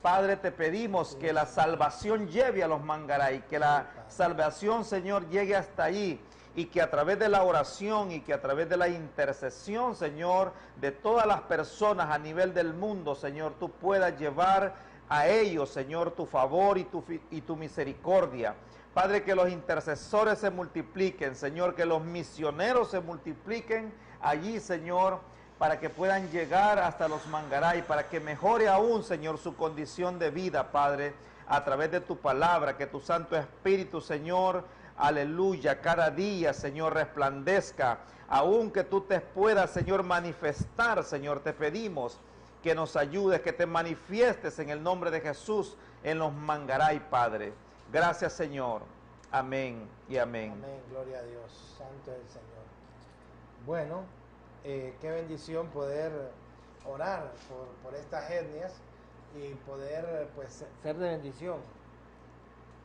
Padre, te pedimos que la salvación llegue a los Mangaray, que la salvación, Señor, llegue hasta allí, y que a través de la oración y que a través de la intercesión, Señor, de todas las personas a nivel del mundo, Señor, tú puedas llevar a ellos, Señor, tu favor y tu misericordia. Padre, que los intercesores se multipliquen, Señor, que los misioneros se multipliquen allí, Señor, para que puedan llegar hasta los Mangaray, para que mejore aún, Señor, su condición de vida, Padre, a través de tu palabra, que tu Santo Espíritu, Señor, aleluya, cada día, Señor, resplandezca, aún que tú te puedas, Señor, manifestar, Señor, te pedimos que nos ayudes, que te manifiestes en el nombre de Jesús en los Mangaray, Padre. Gracias, Señor. Amén y amén. Amén, gloria a Dios, santo es el Señor. Bueno, qué bendición poder orar por estas etnias y poder, pues, ser de bendición,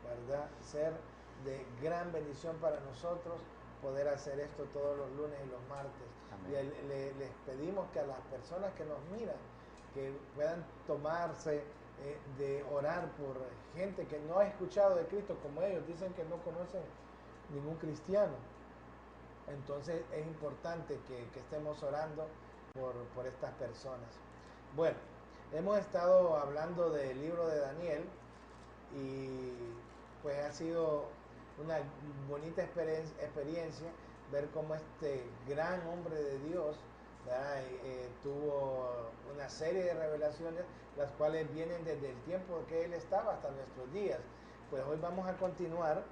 ¿verdad? Ser de gran bendición para nosotros, poder hacer esto todos los lunes y los martes. Amén. Y les pedimos que a las personas que nos miran, que puedan tomarse de orar por gente que no ha escuchado de Cristo, como ellos dicen que no conocen ningún cristiano. Entonces es importante que estemos orando por estas personas. Bueno, hemos estado hablando del libro de Daniel y pues ha sido una bonita experiencia ver cómo este gran hombre de Dios, tuvo una serie de revelaciones, las cuales vienen desde el tiempo que él estaba hasta nuestros días. Pues hoy vamos a continuar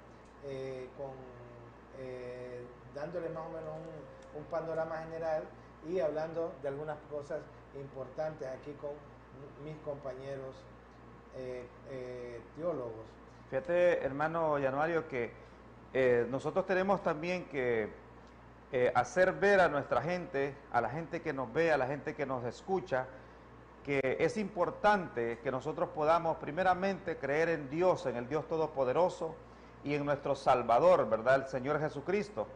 dándole más o menos un panorama general y hablando de algunas cosas importantes aquí con mis compañeros teólogos. Fíjate, hermano Januario, que nosotros tenemos también que hacer ver a nuestra gente, a la gente que nos ve, a la gente que nos escucha, que es importante que nosotros podamos primeramente creer en Dios, en el Dios Todopoderoso y en nuestro Salvador, ¿verdad? El Señor Jesucristo.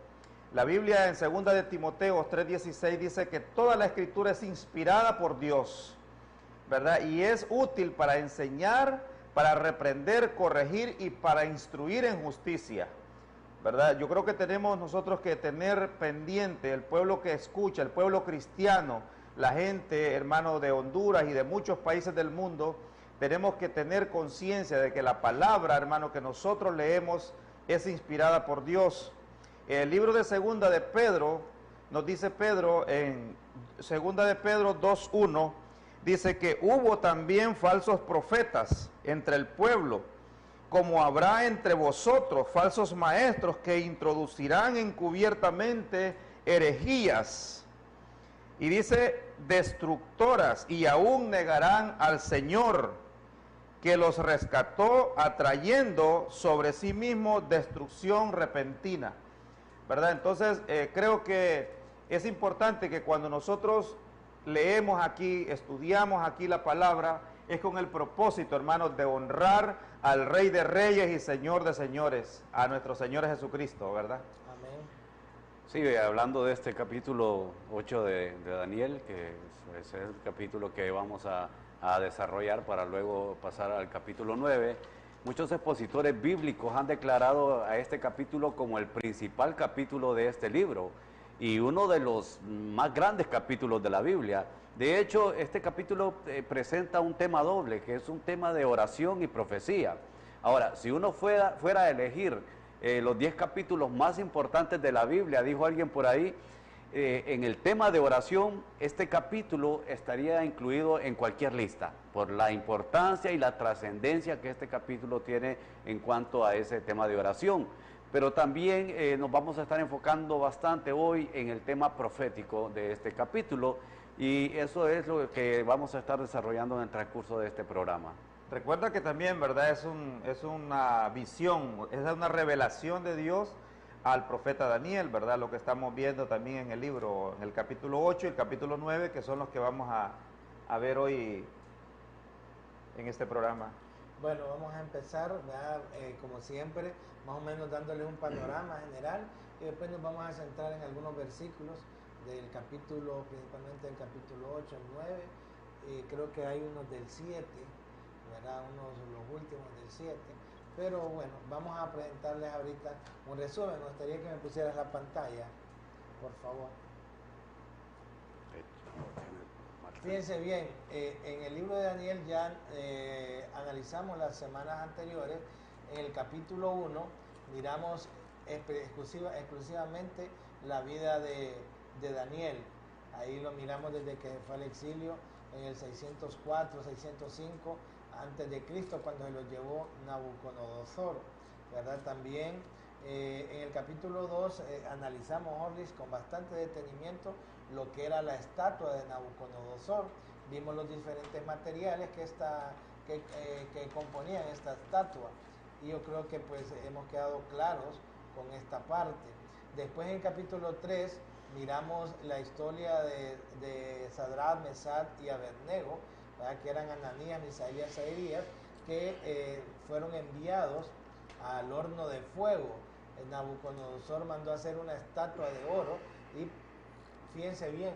La Biblia en 2 de Timoteo 3:16 dice que toda la Escritura es inspirada por Dios, ¿verdad? Y es útil para enseñar, para reprender, corregir y para instruir en justicia, ¿verdad? Yo creo que tenemos nosotros que tener pendiente el pueblo que escucha, el pueblo cristiano, la gente, hermano, de Honduras y de muchos países del mundo, tenemos que tener conciencia de que la palabra, hermano, que nosotros leemos es inspirada por Dios. El libro de Segunda de Pedro, nos dice Pedro en Segunda de Pedro 2:1, dice que hubo también falsos profetas entre el pueblo, como habrá entre vosotros falsos maestros que introducirán encubiertamente herejías, y dice destructoras, y aún negarán al Señor que los rescató, atrayendo sobre sí mismo destrucción repentina, ¿verdad? Entonces creo que es importante que cuando nosotros leemos aquí, estudiamos aquí la palabra, es con el propósito, hermanos, de honrar al Rey de Reyes y Señor de Señores, a nuestro Señor Jesucristo, ¿verdad? Amén. Sí, hablando de este capítulo 8 de Daniel, que es el capítulo que vamos a desarrollar para luego pasar al capítulo 9, muchos expositores bíblicos han declarado a este capítulo como el principal capítulo de este libro y uno de los más grandes capítulos de la Biblia. De hecho, este capítulo presenta un tema doble, que es un tema de oración y profecía. Ahora, si uno fuera a elegir los 10 capítulos más importantes de la Biblia, dijo alguien por ahí, en el tema de oración, este capítulo estaría incluido en cualquier lista, por la importancia y la trascendencia que este capítulo tiene en cuanto a ese tema de oración. Pero también nos vamos a estar enfocando bastante hoy en el tema profético de este capítulo, y eso es lo que vamos a estar desarrollando en el transcurso de este programa. Recuerda que también, ¿verdad? Es una visión, es una revelación de Dios al profeta Daniel, ¿verdad? Lo que estamos viendo también en el libro, en el capítulo 8 y el capítulo 9, que son los que vamos a ver hoy en este programa. Bueno, vamos a empezar, como siempre, más o menos dándole un panorama general y después nos vamos a centrar en algunos versículos del capítulo, principalmente del capítulo 8 al 9, creo que hay unos del 7, ¿verdad? ya los últimos del 7. Pero bueno, vamos a presentarles ahorita un resumen. Me gustaría que me pusieras la pantalla, por favor. Fíjense bien, en el libro de Daniel ya analizamos las semanas anteriores. En el capítulo 1 miramos exclusivamente la vida de Daniel. Ahí lo miramos desde que fue al exilio en el 604, 605 antes de Cristo, cuando se lo llevó Nabucodonosor, ¿verdad? También en el capítulo 2 analizamos, Orlis, con bastante detenimiento lo que era la estatua de Nabucodonosor. Vimos los diferentes materiales que componían esta estatua, y yo creo que pues hemos quedado claros con esta parte. Después en el capítulo 3 miramos la historia de Sadrach, Mesach y Abednego, ¿verdad? Que eran Ananías, Misael y Azarías, que fueron enviados al horno de fuego. Nabucodonosor mandó a hacer una estatua de oro, y fíjense bien,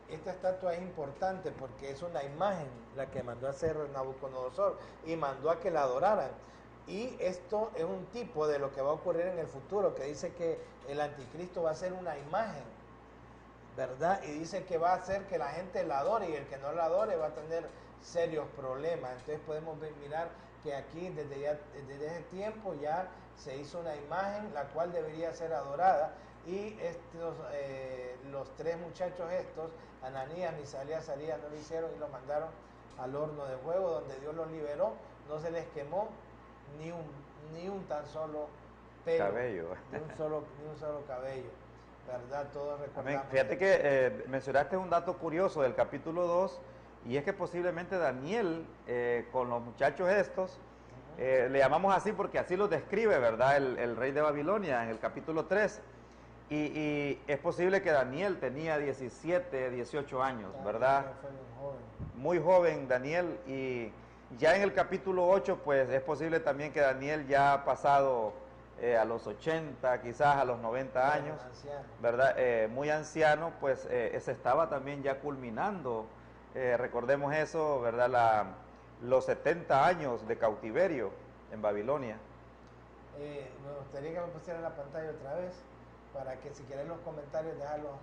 esta estatua es importante porque es una imagen la que mandó a hacer Nabucodonosor y mandó a que la adoraran. Y esto es un tipo de lo que va a ocurrir en el futuro, que dice que el anticristo va a ser una imagen, ¿verdad? Y dice que va a hacer que la gente la adore, y el que no la adore va a tener serios problemas. Entonces podemos mirar que aquí desde ese tiempo ya se hizo una imagen la cual debería ser adorada, y los tres muchachos estos, Ananías, Misael y Azarías, no lo hicieron y los mandaron al horno de fuego, donde Dios los liberó. No se les quemó ni un tan solo pelo, cabello. ni un solo cabello, ¿verdad? Todos recordamos. Fíjate que mencionaste un dato curioso del capítulo 2, y es que posiblemente Daniel, con los muchachos estos, le llamamos así porque así los describe, ¿verdad? El rey de Babilonia en el capítulo 3. Y es posible que Daniel tenía 17, 18 años, ¿verdad? Muy joven Daniel, y ya en el capítulo 8, pues es posible también que Daniel ya ha pasado a los 80, quizás a los 90 años, ¿verdad? Muy anciano, pues se estaba también ya culminando, recordemos eso, ¿verdad? Los 70 años de cautiverio en Babilonia. Me gustaría que me pusieran la pantalla otra vez, para que si quieren los comentarios dejarlos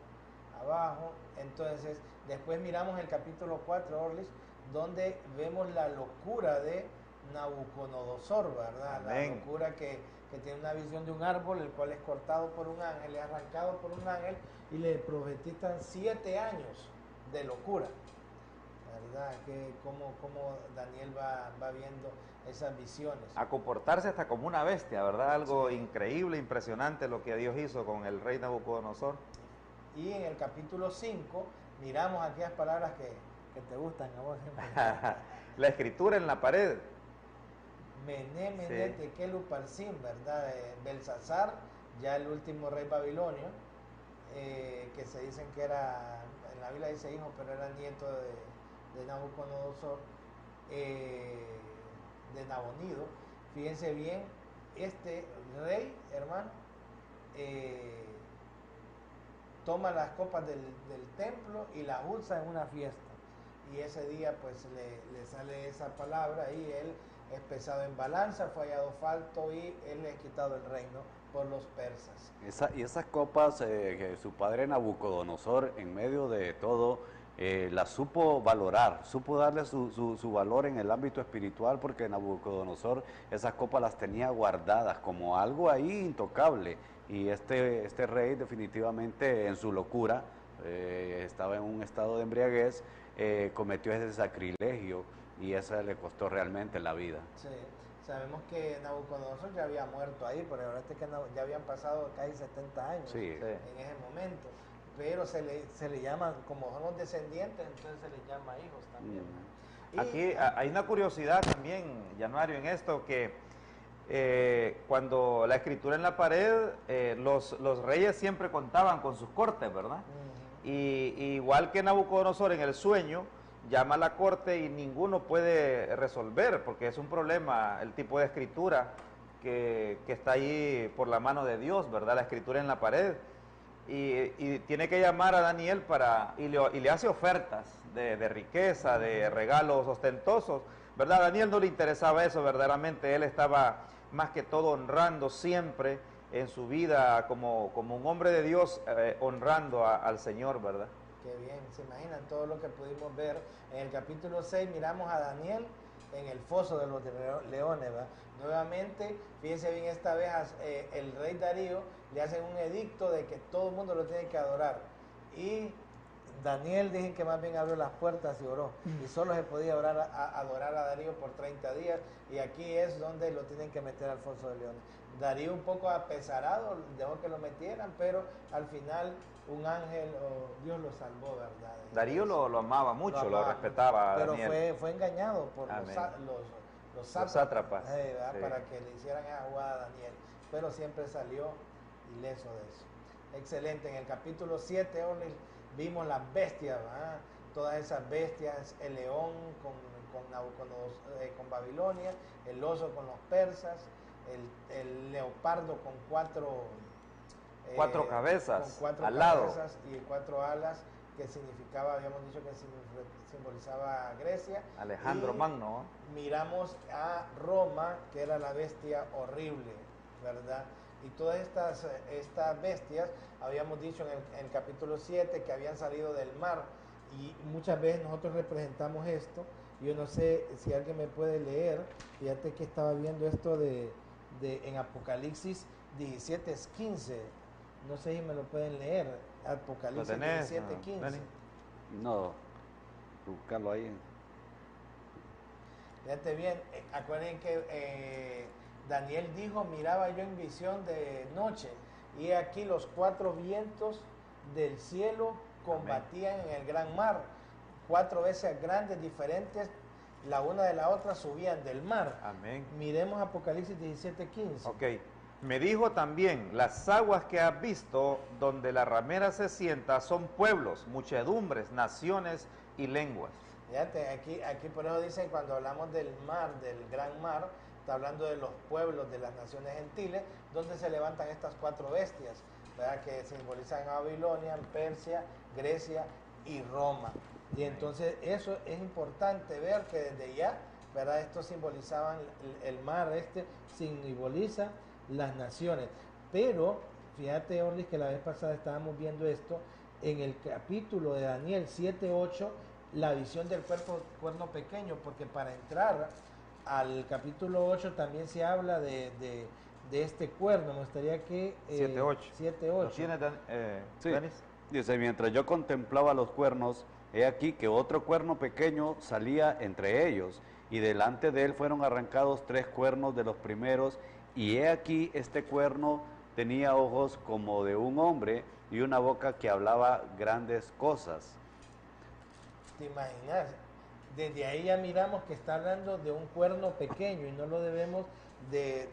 abajo. Entonces, después miramos el capítulo 4, Orlis, donde vemos la locura de Nabucodonosor, ¿verdad? Amén. La locura que tiene una visión de un árbol, el cual es cortado por un ángel, es arrancado por un ángel, y le profetizan 7 años de locura, ¿verdad? Que como Daniel va viendo esas visiones. A comportarse hasta como una bestia, ¿verdad? Algo increíble, impresionante lo que Dios hizo con el rey Nabucodonosor. Y en el capítulo 5 miramos aquellas palabras que te gustan a vos. La escritura en la pared. Mené, Tekel, Uparsin, ¿verdad? Belsasar, ya el último rey babilonio, que se dicen que era, en la Biblia dice hijo, pero era nieto de Nabucodonosor, de Nabonido. Fíjense bien, este rey, hermano, toma las copas del templo y las usa en una fiesta, y ese día pues le sale esa palabra, y él es pesado en balanza, fue hallado falto, y él le es quitado el reino por los persas. Y esas copas que su padre Nabucodonosor, en medio de todo, las supo valorar, supo darle su valor en el ámbito espiritual, porque Nabucodonosor esas copas las tenía guardadas como algo ahí intocable. Y este rey definitivamente en su locura, estaba en un estado de embriaguez, cometió ese sacrilegio, y eso le costó realmente la vida. Sí, sabemos que Nabucodonosor ya había muerto ahí, pero ahora que ya habían pasado casi 70 años en ese momento. Pero se le llama, como son los descendientes, entonces se les llama hijos también. Aquí hay una curiosidad también, Januario, en esto, que cuando la escritura en la pared, los reyes siempre contaban con sus cortes, ¿verdad? Y igual que Nabucodonosor en el sueño, llama a la corte y ninguno puede resolver, porque es un problema el tipo de escritura que está ahí por la mano de Dios, ¿verdad? La escritura en la pared. Y tiene que llamar a Daniel y le hace ofertas de riqueza, de regalos ostentosos, ¿verdad? A Daniel no le interesaba eso verdaderamente, él estaba más que todo honrando siempre en su vida como un hombre de Dios, honrando al Señor, ¿verdad? Qué bien, se imaginan todo lo que pudimos ver. En el capítulo 6 miramos a Daniel en el foso de los leones, ¿verdad? Nuevamente, fíjense bien, esta vez el rey Darío le hacen un edicto de que todo el mundo lo tiene que adorar. Y Daniel dicen que más bien abrió las puertas y oró. Y solo se podía adorar a Darío por 30 días. Y aquí es donde lo tienen que meter al foso de leones. Darío un poco apesarado, dejó que lo metieran, pero al final un ángel o Dios lo salvó, ¿verdad? Darío lo amaba mucho, lo respetaba a pero Daniel. fue engañado por los sátrapas, Sí. para que le hicieran esa jugada a Daniel, pero siempre salió ileso de eso. Excelente. En el capítulo 7 vimos las bestias, ¿verdad? Todas esas bestias, el león con Babilonia, el oso con los persas, el leopardo con cuatro cabezas, con al lado. cabezas y 4 alas, que significaba, habíamos dicho que simbolizaba Grecia. Alejandro Magno. Miramos a Roma, que era la bestia horrible, ¿verdad? Y todas estas bestias, habíamos dicho en el capítulo 7 que habían salido del mar, y muchas veces nosotros representamos esto. Yo no sé si alguien me puede leer, fíjate que estaba viendo esto en Apocalipsis 17:15, no sé si me lo pueden leer, Apocalipsis 17:15. No, buscarlo ahí. Fíjate bien, acuérdense que Daniel dijo, miraba yo en visión de noche, y aquí los 4 vientos del cielo combatían en el gran mar. 4 veces grandes, diferentes, la una de la otra, subían del mar. Amén. Miremos Apocalipsis 17:15. Ok. Me dijo también, las aguas que has visto, donde la ramera se sienta, son pueblos, muchedumbres, naciones y lenguas. Fíjate, aquí por eso dicen, cuando hablamos del mar, del gran mar, está hablando de los pueblos de las naciones gentiles, donde se levantan estas 4 bestias, ¿verdad? Que simbolizan a Babilonia, Persia, Grecia y Roma. Y entonces eso es importante ver que desde ya, ¿verdad? Estos simbolizaban el mar, simboliza las naciones. Pero fíjate, Orlis, que la vez pasada estábamos viendo esto en el capítulo de Daniel 7:8, la visión del cuerno pequeño, porque para entrar al capítulo 8 también se habla de este cuerno. Me gustaría que 7:8. ¿Lo tienes, Sí. Denis? Dice, mientras yo contemplaba los cuernos, he aquí que otro cuerno pequeño salía entre ellos, y delante de él fueron arrancados 3 cuernos de los primeros, y he aquí este cuerno tenía ojos como de un hombre y una boca que hablaba grandes cosas. ¿Te imaginas? Desde ahí ya miramos que está hablando de un cuerno pequeño, y no lo debemos de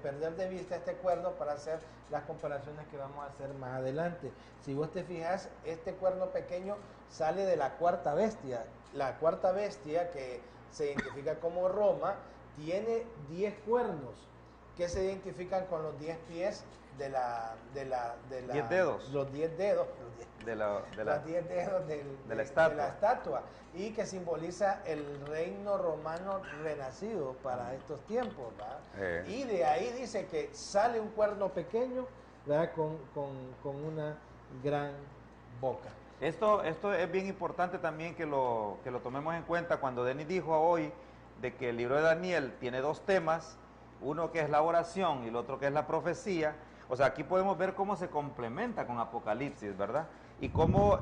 perder de vista este cuerno para hacer las comparaciones que vamos a hacer más adelante. Si vos te fijas, este cuerno pequeño sale de la 4ª bestia. La 4ª bestia, que se identifica como Roma, tiene 10 cuernos que se identifican con los 10 pies de la 10 dedos. Los 10 dedos. Los 10 dedos de la estatua, y que simboliza el reino romano renacido para estos tiempos, ¿verdad? Y de ahí dice que sale un cuerno pequeño, ¿verdad? Con una gran boca. Esto es bien importante también que lo tomemos en cuenta cuando Denis dijo hoy de que el libro de Daniel tiene 2 temas, uno que es la oración y el otro que es la profecía. O sea, aquí podemos ver cómo se complementa con Apocalipsis, ¿verdad? Y cómo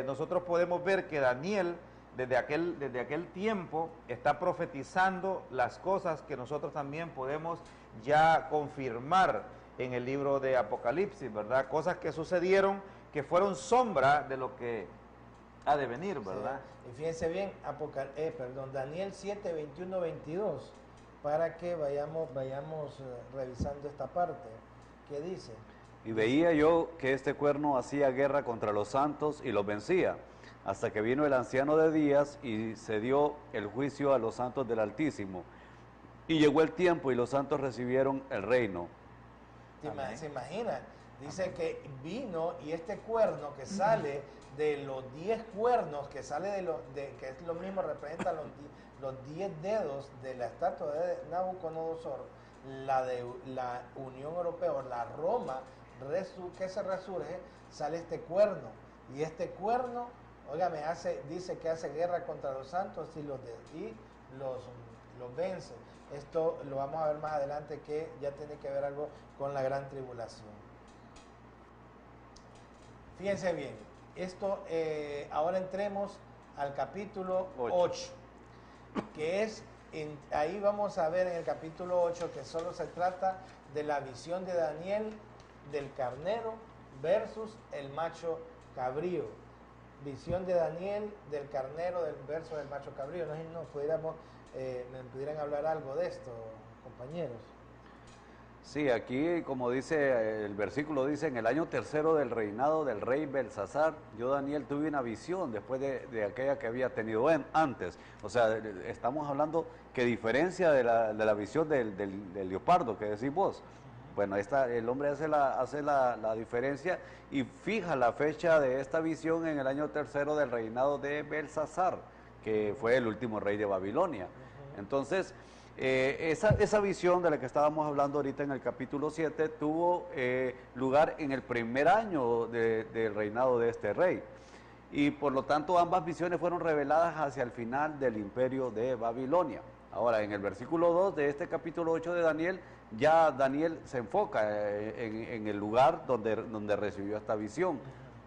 nosotros podemos ver que Daniel, desde aquel tiempo, está profetizando las cosas que nosotros también podemos ya confirmar en el libro de Apocalipsis, ¿verdad? Cosas que sucedieron, que fueron sombra de lo que ha de venir, ¿verdad? Sí. Y fíjense bien, Daniel 7, 21, 22, para que vayamos revisando esta parte. ¿Qué dice? Y veía yo que este cuerno hacía guerra contra los santos y los vencía, hasta que vino el anciano de días y se dio el juicio a los santos del Altísimo. Y llegó el tiempo y los santos recibieron el reino. ¿Se imagina? Dice que vino y este cuerno que sale de los 10 cuernos, que sale que es lo mismo, representa los 10 dedos de la estatua de Nabucodonosor, la Unión Europea o la Roma que se resurge, sale este cuerno. Y este cuerno, óigame, dice que hace guerra contra los santos y los vence. Esto lo vamos a ver más adelante, que ya tiene que ver algo con la gran tribulación. Fíjense bien, ahora entremos al capítulo 8, que es, ahí vamos a ver en el capítulo 8 que solo se trata de la visión de Daniel del carnero versus el macho cabrío. Visión de Daniel del carnero versus el macho cabrío. No sé si me pudieran hablar algo de esto, compañeros. Sí, aquí como dice el versículo, dice, en el año tercero del reinado del rey Belsasar, yo Daniel tuve una visión después de aquella que había tenido antes. O sea, estamos hablando que diferencia de la visión del leopardo que decís vos. Bueno, el hombre hace la diferencia y fija la fecha de esta visión en el año tercero del reinado de Belsasar, que fue el último rey de Babilonia. Entonces, esa visión de la que estábamos hablando ahorita en el capítulo 7 tuvo lugar en el primer año del reinado de este rey. Y por lo tanto ambas visiones fueron reveladas hacia el final del imperio de Babilonia. Ahora, en el versículo 2 de este capítulo 8 de Daniel, ya Daniel se enfoca en el lugar donde recibió esta visión.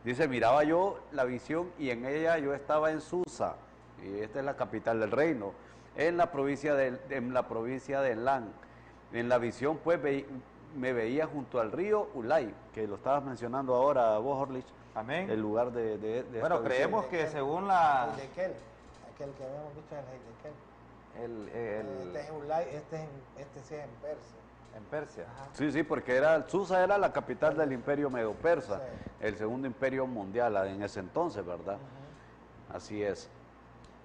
Dice, miraba yo la visión y en ella yo estaba en Susa, y esta es la capital del reino, en la provincia de Elán. En la visión pues me veía junto al río Ulai, que lo estabas mencionando ahora vos, Orlich. Amén. El lugar de bueno, esta creemos visión. que según la... Heidekel, aquel que habíamos visto en Heidekel. Este es Ulai, este sí es en Persia. En Persia. Ajá. Sí, porque Susa era la capital del imperio medo-persa, Sí. el segundo imperio mundial en ese entonces, ¿verdad? Así es.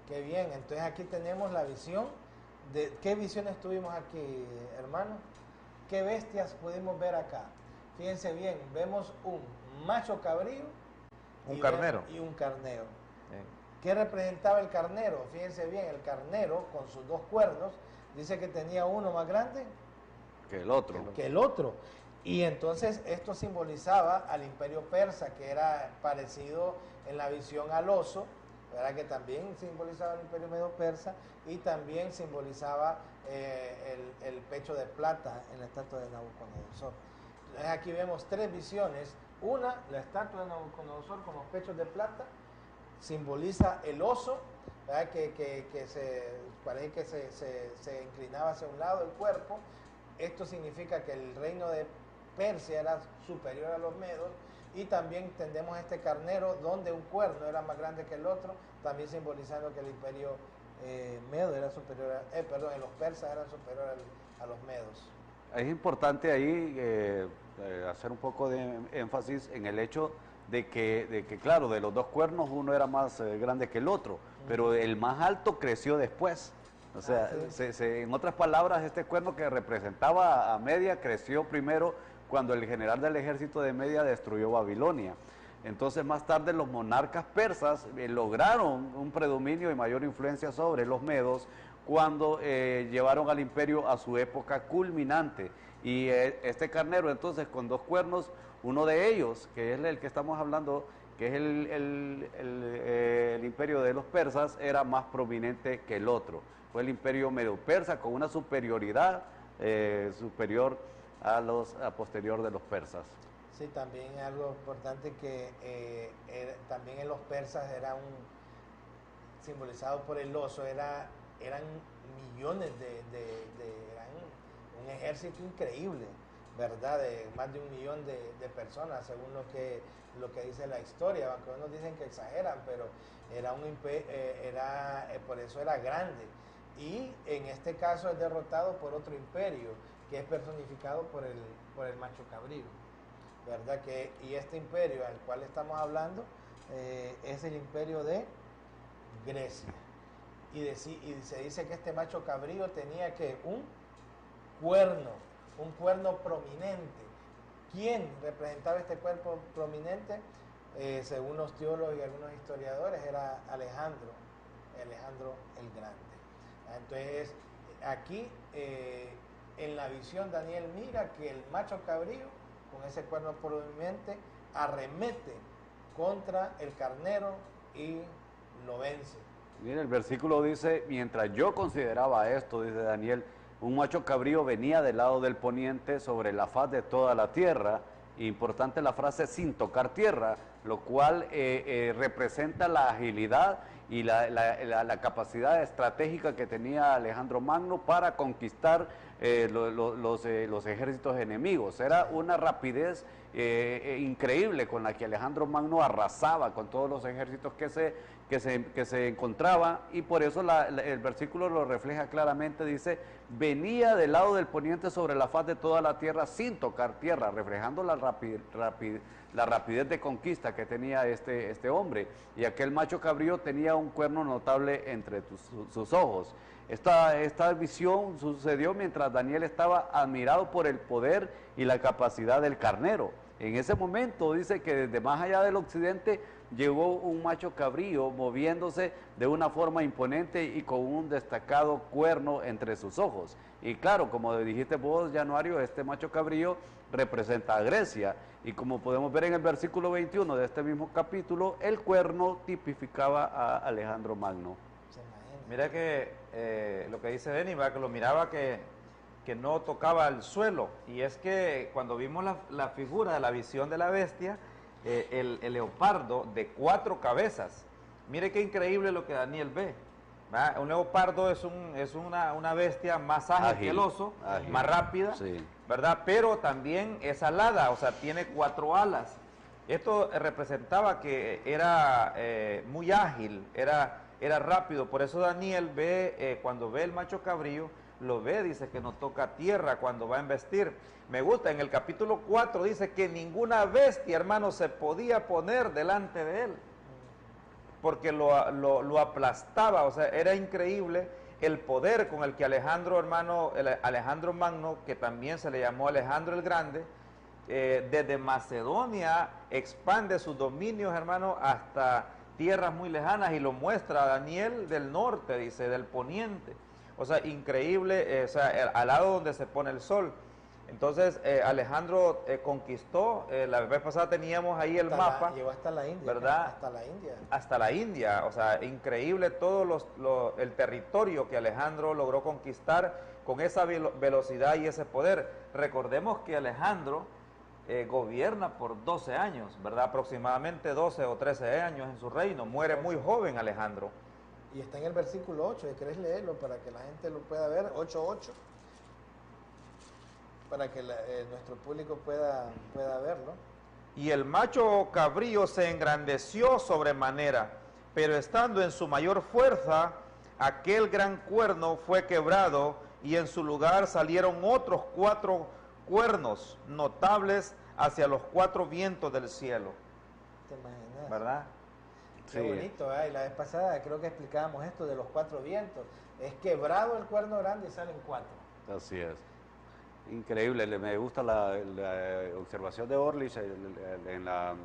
Qué bien, entonces aquí tenemos la visión. ¿Qué visiones tuvimos aquí, hermano? ¿Qué bestias pudimos ver acá? Fíjense bien, vemos un macho cabrío Un carnero. Y un carnero. ¿Qué representaba el carnero? Fíjense bien, el carnero con sus dos cuernos, dice que tenía uno más grande Que el otro. que el otro. Y entonces esto simbolizaba al imperio persa, que era parecido en la visión al oso, ¿verdad? Que también simbolizaba el imperio medo-persa y también simbolizaba el pecho de plata en la estatua de Nabucodonosor. Entonces aquí vemos tres visiones. Una, la estatua de Nabucodonosor con los pechos de plata, simboliza el oso, ¿verdad? Parece que se inclinaba hacia un lado el cuerpo. Esto significa que el reino de Persia era superior a los medos, y también tenemos este carnero donde un cuerno era más grande que el otro, también simbolizando que el imperio medo era superior los persas eran superiores a los medos. Es importante ahí hacer un poco de énfasis en el hecho de que claro, de los dos cuernos uno era más grande que el otro, pero el más alto creció después. O sea, en otras palabras, este cuerno que representaba a Media creció primero cuando el general del ejército de Media destruyó Babilonia. Entonces, más tarde los monarcas persas lograron un predominio y mayor influencia sobre los medos cuando llevaron al imperio a su época culminante. Y este carnero, entonces, con dos cuernos, uno de ellos, que es el que estamos hablando, que es el imperio de los persas, era más prominente que el otro. Fue el imperio medo-persa con una superioridad superior a posterior de los persas. Sí, también algo importante que también en los persas simbolizado por el oso, eran millones eran un ejército increíble, ¿verdad? De más de 1 millón de personas, según lo que dice la historia, aunque unos dicen que exageran, pero por eso era grande. Y en este caso es derrotado por otro imperio, que es personificado por el macho cabrío, ¿verdad? Y este imperio al cual estamos hablando es el imperio de Grecia. Y se dice que este macho cabrío tenía un cuerno prominente. ¿Quién representaba este cuerpo prominente? Según los teólogos y algunos historiadores, era Alejandro el Grande. Entonces, aquí en la visión Daniel mira que el macho cabrío, con ese cuerno prominente, arremete contra el carnero y lo vence. Mira, el versículo dice, mientras yo consideraba esto, dice Daniel, un macho cabrío venía del lado del poniente sobre la faz de toda la tierra. Importante la frase sin tocar tierra, lo cual representa la agilidad y la capacidad estratégica que tenía Alejandro Magno para conquistar los ejércitos enemigos. Era una rapidez increíble con la que Alejandro Magno arrasaba con todos los ejércitos que se encontraba, y por eso el versículo lo refleja claramente. Dice, venía del lado del poniente sobre la faz de toda la tierra sin tocar tierra, reflejando la rapidez de conquista que tenía este hombre. Y aquel macho cabrío tenía un cuerno notable entre sus ojos. Esta visión sucedió mientras Daniel estaba admirado por el poder y la capacidad del carnero. En ese momento dice que desde más allá del occidente llegó un macho cabrío moviéndose de una forma imponente y con un destacado cuerno entre sus ojos. Y claro, como dijiste vos, Januario, este macho cabrío representa a Grecia. Y como podemos ver en el versículo 21 de este mismo capítulo, el cuerno tipificaba a Alejandro Magno. Mira que lo que dice Denis, que lo miraba que no tocaba el suelo. Y es que cuando vimos la figura de la visión de la bestia, el leopardo de 4 cabezas, mire qué increíble lo que Daniel ve. ¿Va? Un leopardo es una bestia más ágil que el oso, más rápida, sí, ¿verdad? Pero también es alada, o sea, tiene 4 alas. Esto representaba que era muy ágil, era rápido. Por eso Daniel ve, cuando ve el macho cabrío, lo ve, dice que no toca tierra cuando va a embestir. Me gusta, en el capítulo 4 dice que ninguna bestia, hermano, se podía poner delante de él, porque lo aplastaba. O sea, era increíble el poder con el que Alejandro Magno, que también se le llamó Alejandro el Grande, desde Macedonia expande sus dominios, hermano, hasta tierras muy lejanas, y lo muestra a Daniel del norte, dice, del poniente. O sea, increíble, o sea, al lado donde se pone el sol. Entonces, Alejandro conquistó, la vez pasada teníamos ahí el mapa. Llegó hasta la India, ¿verdad? Hasta la India. Hasta la India, o sea, increíble todo el territorio que Alejandro logró conquistar con esa velocidad y ese poder. Recordemos que Alejandro gobierna por 12 años, ¿verdad? Aproximadamente 12 o 13 años en su reino. Muere muy joven Alejandro. Y está en el versículo 8, ¿querés leerlo para que la gente lo pueda ver? 8:8, para que nuestro público pueda verlo. Y el macho cabrío se engrandeció sobremanera, pero estando en su mayor fuerza, aquel gran cuerno fue quebrado, y en su lugar salieron otros 4 cuernos notables hacia los 4 vientos del cielo. ¿Te imaginas? ¿Verdad? Qué bonito, ¿eh? Y la vez pasada creo que explicábamos esto de los 4 vientos. Es quebrado el cuerno grande y salen 4. Así es. Increíble. Me gusta la observación de Orlich en la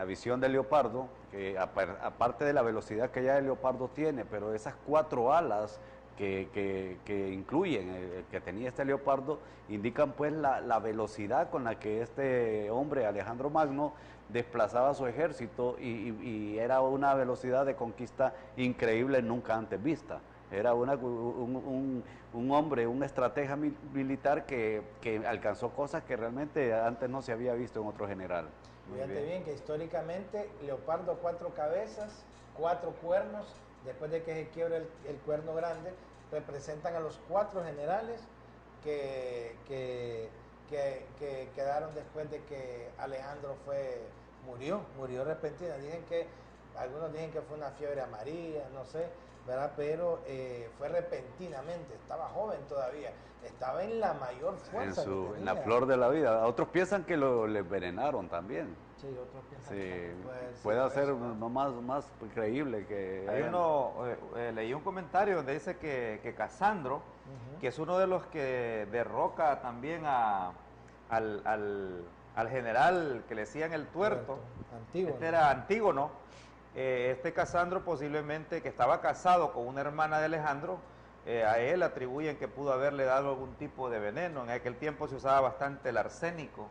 visión del leopardo, que aparte de la velocidad que ya el leopardo tiene, pero esas 4 alas que incluyen que tenía este leopardo, indican pues la velocidad con la que este hombre, Alejandro Magno, desplazaba su ejército, y era una velocidad de conquista increíble, nunca antes vista. Era un hombre, un estratega militar que alcanzó cosas que realmente antes no se había visto en otro general. Fíjate bien que históricamente leopardo 4 cabezas, 4 cuernos, después de que se quiebra el cuerno grande, representan a los 4 generales que quedaron después de que Alejandro murió repentina. Algunos dicen que fue una fiebre amarilla, no sé, ¿verdad? Pero fue repentinamente, estaba joven todavía, estaba en la mayor fuerza en la flor de la vida. Otros piensan que le envenenaron también. Sí, otros piensan que puede ser más creíble que... Leí un comentario donde dice que Casandro, que es uno de los que derroca también a al general que le decían el tuerto. Antígono. Este era Antígono. Este Casandro posiblemente, que estaba casado con una hermana de Alejandro, a él atribuyen que pudo haberle dado algún tipo de veneno. En aquel tiempo se usaba bastante el arsénico.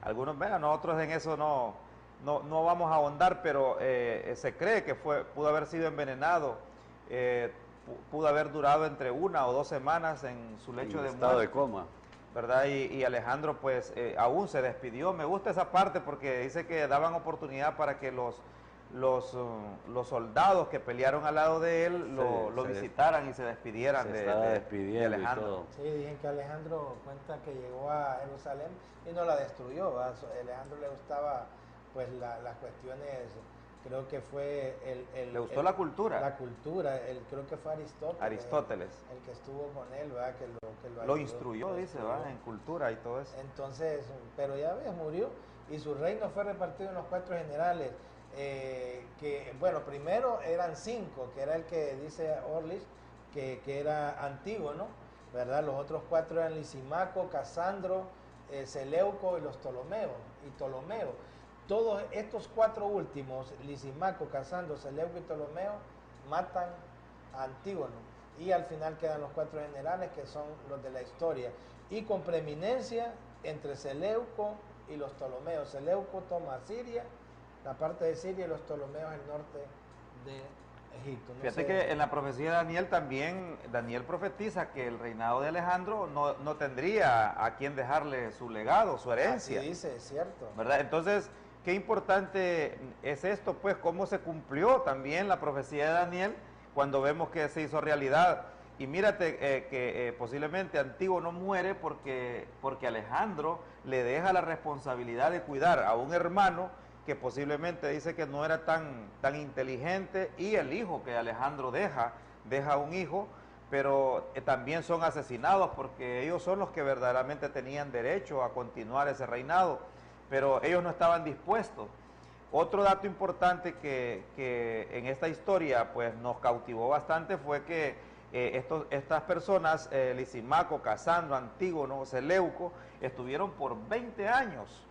Algunos, bueno, nosotros en eso no vamos a ahondar, pero se cree que pudo haber sido envenenado, pudo haber durado entre 1 o 2 semanas en su lecho de estado muerte, de coma, ¿verdad? Y Alejandro pues aún se despidió. Me gusta esa parte porque dice que daban oportunidad para que los soldados que pelearon al lado de él lo visitaran y se despidieran de Alejandro. Sí, dicen que Alejandro cuenta que llegó a Jerusalén y no la destruyó, ¿verdad? A Alejandro le gustaba pues las cuestiones, creo que fue le gustó la cultura. La cultura, creo que fue Aristóteles. El que estuvo con él, ¿verdad? Que lo instruyó, dice, ¿verdad? En cultura y todo eso. Entonces, pero ya ves, murió y su reino fue repartido en los 4 generales. Que bueno, primero eran 5, que era el que dice Orlich, que era Antígono, ¿verdad? Los otros 4 eran Lisimaco, Casandro, Seleuco y los Ptolomeos. Todos estos 4 últimos, Lisimaco, Casandro, Seleuco y Ptolomeo, matan a Antígono. Y al final quedan los 4 generales, que son los de la historia. Y con preeminencia entre Seleuco y los Ptolomeos. Seleuco toma Siria, la parte de Siria, y los Ptolomeos el norte de Egipto. Fíjate que en la profecía de Daniel también, Daniel profetiza que el reinado de Alejandro no tendría a quien dejarle su legado, su herencia. Así dice, es cierto. ¿Verdad? Entonces, qué importante es esto, pues, cómo se cumplió también la profecía de Daniel cuando vemos que se hizo realidad. Y mírate que posiblemente Antígono muere porque Alejandro le deja la responsabilidad de cuidar a un hermano que posiblemente dice que no era tan inteligente, y el hijo que Alejandro deja un hijo, pero también son asesinados porque ellos son los que verdaderamente tenían derecho a continuar ese reinado, pero ellos no estaban dispuestos. Otro dato importante que en esta historia pues nos cautivó bastante fue que estas personas, Lisimaco, Casandro, Antígono, Seleuco, estuvieron por 20 años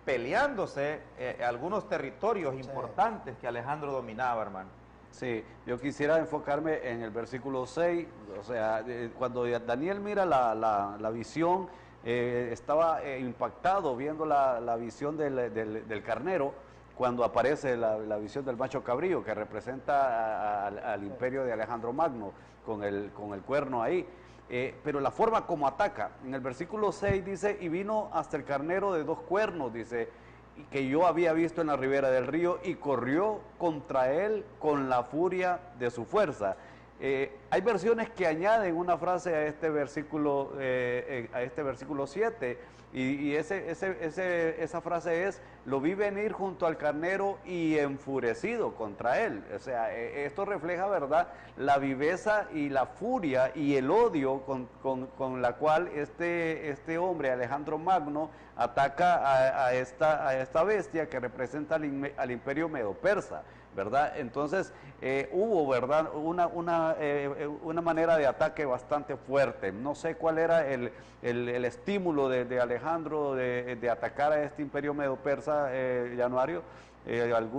peleándose algunos territorios importantes que Alejandro dominaba, hermano. Sí, yo quisiera enfocarme en el versículo 6, o sea, cuando Daniel mira la visión, estaba impactado viendo la visión del carnero, cuando aparece la visión del macho cabrío, que representa al imperio de Alejandro Magno, con el cuerno ahí. Pero la forma como ataca, en el versículo 6 dice, y vino hasta el carnero de 2 cuernos, dice, que yo había visto en la ribera del río, y corrió contra él con la furia de su fuerza. Hay versiones que añaden una frase a este versículo 7, y esa frase es, lo vi venir junto al carnero y enfurecido contra él. O sea, esto refleja, ¿verdad?, la viveza y la furia y el odio con la cual este hombre, Alejandro Magno, ataca a esta bestia que representa al imperio medo-persa, ¿verdad? Entonces hubo, ¿verdad?, una manera de ataque bastante fuerte. No sé cuál era el estímulo de Alejandro de atacar a este imperio medo-persa, Januario.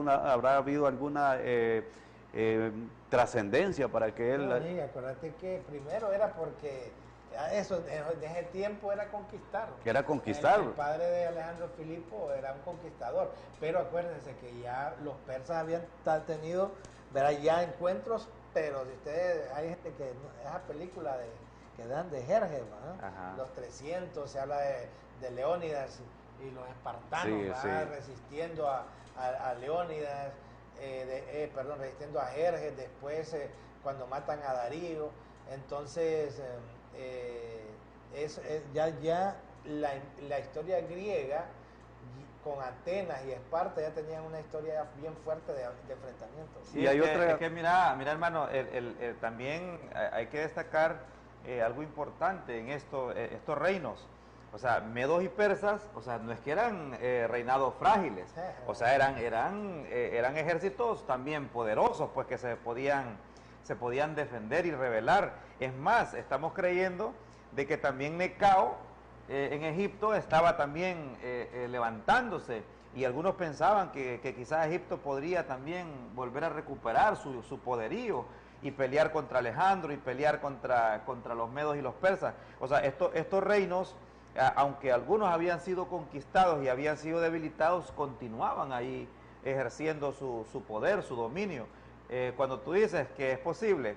¿Habrá habido alguna trascendencia para que él...? No, acuérdate que primero era porque eso, de ese tiempo era conquistar. Era conquistar. El padre de Alejandro Filipo era un conquistador, pero acuérdense que ya los persas habían tenido, verá, ya encuentros, pero si ustedes, hay gente que, esa película que dan de Jerjes, los 300, se habla de Leónidas y los espartanos, sí, resistiendo a Leónidas, resistiendo a Jerjes, después cuando matan a Darío. Entonces ya la historia griega con Atenas y Esparta ya tenían una historia bien fuerte de enfrentamientos. Sí, y hay otra... Es que mira hermano, también hay que destacar algo importante en estos reinos. O sea, medos y persas, o sea, no es que eran reinados frágiles, o sea, eran ejércitos también poderosos, pues que se podían defender y rebelar. Es más, estamos creyendo de que también Necao en Egipto estaba también levantándose, y algunos pensaban que quizás Egipto podría también volver a recuperar su poderío y pelear contra Alejandro y pelear contra los medos y los persas. O sea, estos reinos, aunque algunos habían sido conquistados y habían sido debilitados, continuaban ahí ejerciendo su poder, su dominio. Cuando tú dices que es posible,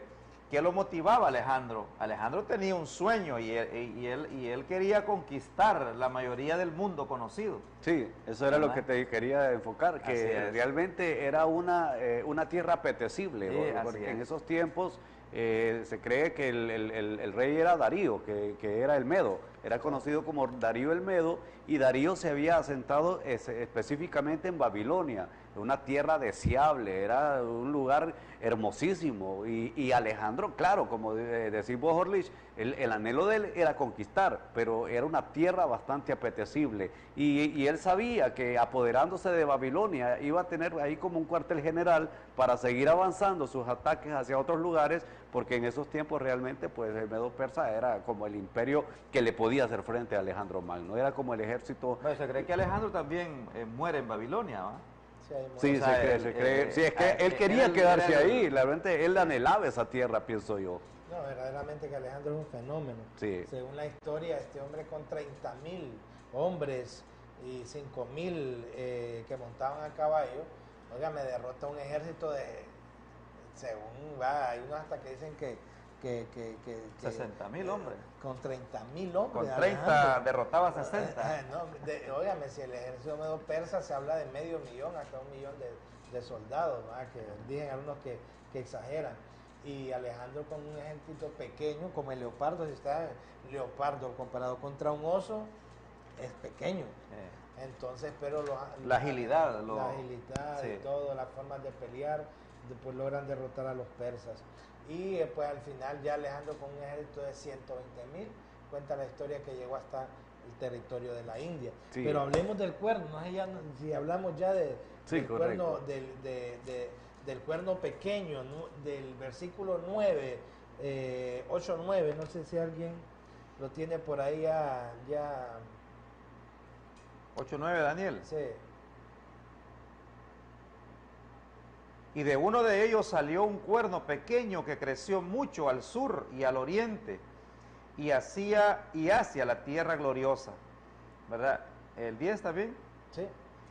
¿qué lo motivaba a Alejandro? Alejandro tenía un sueño y él quería conquistar la mayoría del mundo conocido. Sí, eso era lo que te quería enfocar, que realmente era una tierra apetecible, Sí, porque en esos tiempos se cree que el rey era Darío, que era el Medo, era conocido como Darío el Medo, y Darío se había asentado específicamente en Babilonia, una tierra deseable, era un lugar hermosísimo, y Alejandro, claro, como decís vos, Orlich, el anhelo de él era conquistar, pero era una tierra bastante apetecible, y él sabía que apoderándose de Babilonia iba a tener ahí como un cuartel general para seguir avanzando sus ataques hacia otros lugares, porque en esos tiempos realmente pues el Medo Persa era como el imperio que le podía hacer frente a Alejandro Magno, era como el ejército. Bueno, se cree que Alejandro también muere en Babilonia, ¿va? Sí, se cree. Sí, es que él quería quedarse ahí, realmente él anhelaba esa tierra, pienso yo. No, verdaderamente que Alejandro es un fenómeno. Sí. Según la historia, este hombre con 30.000 hombres y 5.000 que montaban a caballo, oiga, me derrota un ejército según va, hay unos hasta que dicen que 60.000 hombres. Con 30.000 hombres. Con 30 derrotaba 60. No, óigame, si el ejército medo persa se habla de 500.000 hasta 1.000.000 de soldados, ¿verdad? Que dicen algunos que exageran. Y Alejandro con un ejército pequeño, como el leopardo, si está leopardo comparado contra un oso, es pequeño. Entonces, pero la agilidad. La agilidad y todo, las formas de pelear, después logran derrotar a los persas. Y pues al final ya Alejandro con un ejército de 120.000, cuenta la historia que llegó hasta el territorio de la India. Sí. Pero hablemos del cuerno, no sé ya, si hablamos ya del cuerno, del cuerno pequeño, del versículo 9, 8-9, no sé si alguien lo tiene por ahí ya. 8-9, Daniel. Sí. Y de uno de ellos salió un cuerno pequeño que creció mucho al sur y al oriente y hacia la tierra gloriosa. ¿Verdad? ¿El 10 está bien? Sí.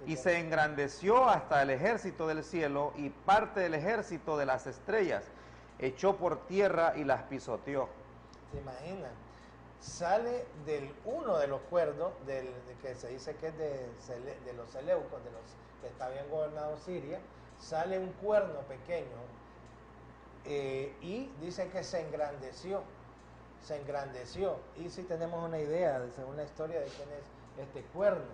Y se engrandeció hasta el ejército del cielo y parte del ejército de las estrellas. Echó por tierra y las pisoteó. ¿Se imaginan? Sale del uno de los cuernos, que se dice que es de los Seleucos, de los que está bien gobernado Siria, sale un cuerno pequeño y dice que se engrandeció. Y si tenemos una idea, según la historia, de quién es este cuerno.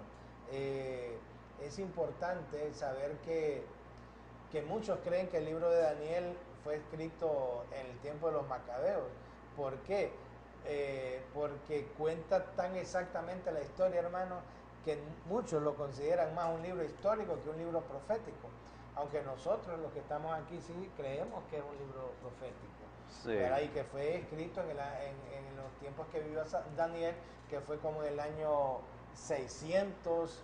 Es importante saber que muchos creen que el libro de Daniel fue escrito en el tiempo de los macabeos. ¿Por qué? Porque cuenta tan exactamente la historia, hermano, que muchos lo consideran más un libro histórico que un libro profético. Aunque nosotros, los que estamos aquí, sí creemos que es un libro profético. Sí. Y que fue escrito en los tiempos que vivió Daniel, que fue como en el año 600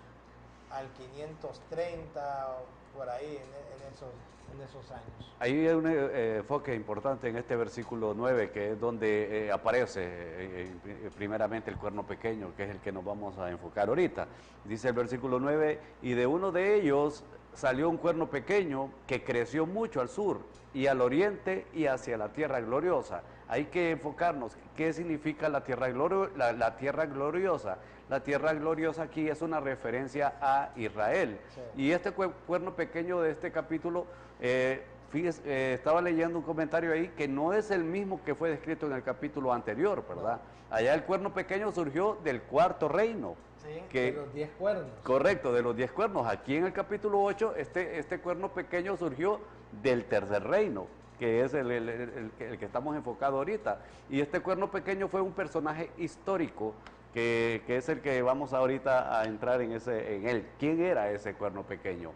al 530, por ahí, en esos años. Ahí hay un enfoque importante en este versículo 9, que es donde aparece primeramente el cuerno pequeño, que es el que nos vamos a enfocar ahorita. Dice el versículo 9, y de uno de ellos salió un cuerno pequeño que creció mucho al sur y al oriente y hacia la tierra gloriosa. Hay que enfocarnos, ¿qué significa la tierra gloriosa? La tierra gloriosa aquí es una referencia a Israel. Sí. Y este cuerno pequeño de este capítulo, estaba leyendo un comentario ahí que no es el mismo que fue descrito en el capítulo anterior, ¿verdad? No. Allá el cuerno pequeño surgió del cuarto reino. Sí, de los 10 cuernos. Correcto, de los 10 cuernos. Aquí en el capítulo 8, este cuerno pequeño surgió del tercer reino, que es el que estamos enfocados ahorita. Y este cuerno pequeño fue un personaje histórico, que es el que vamos ahorita a entrar en él. ¿Quién era ese cuerno pequeño?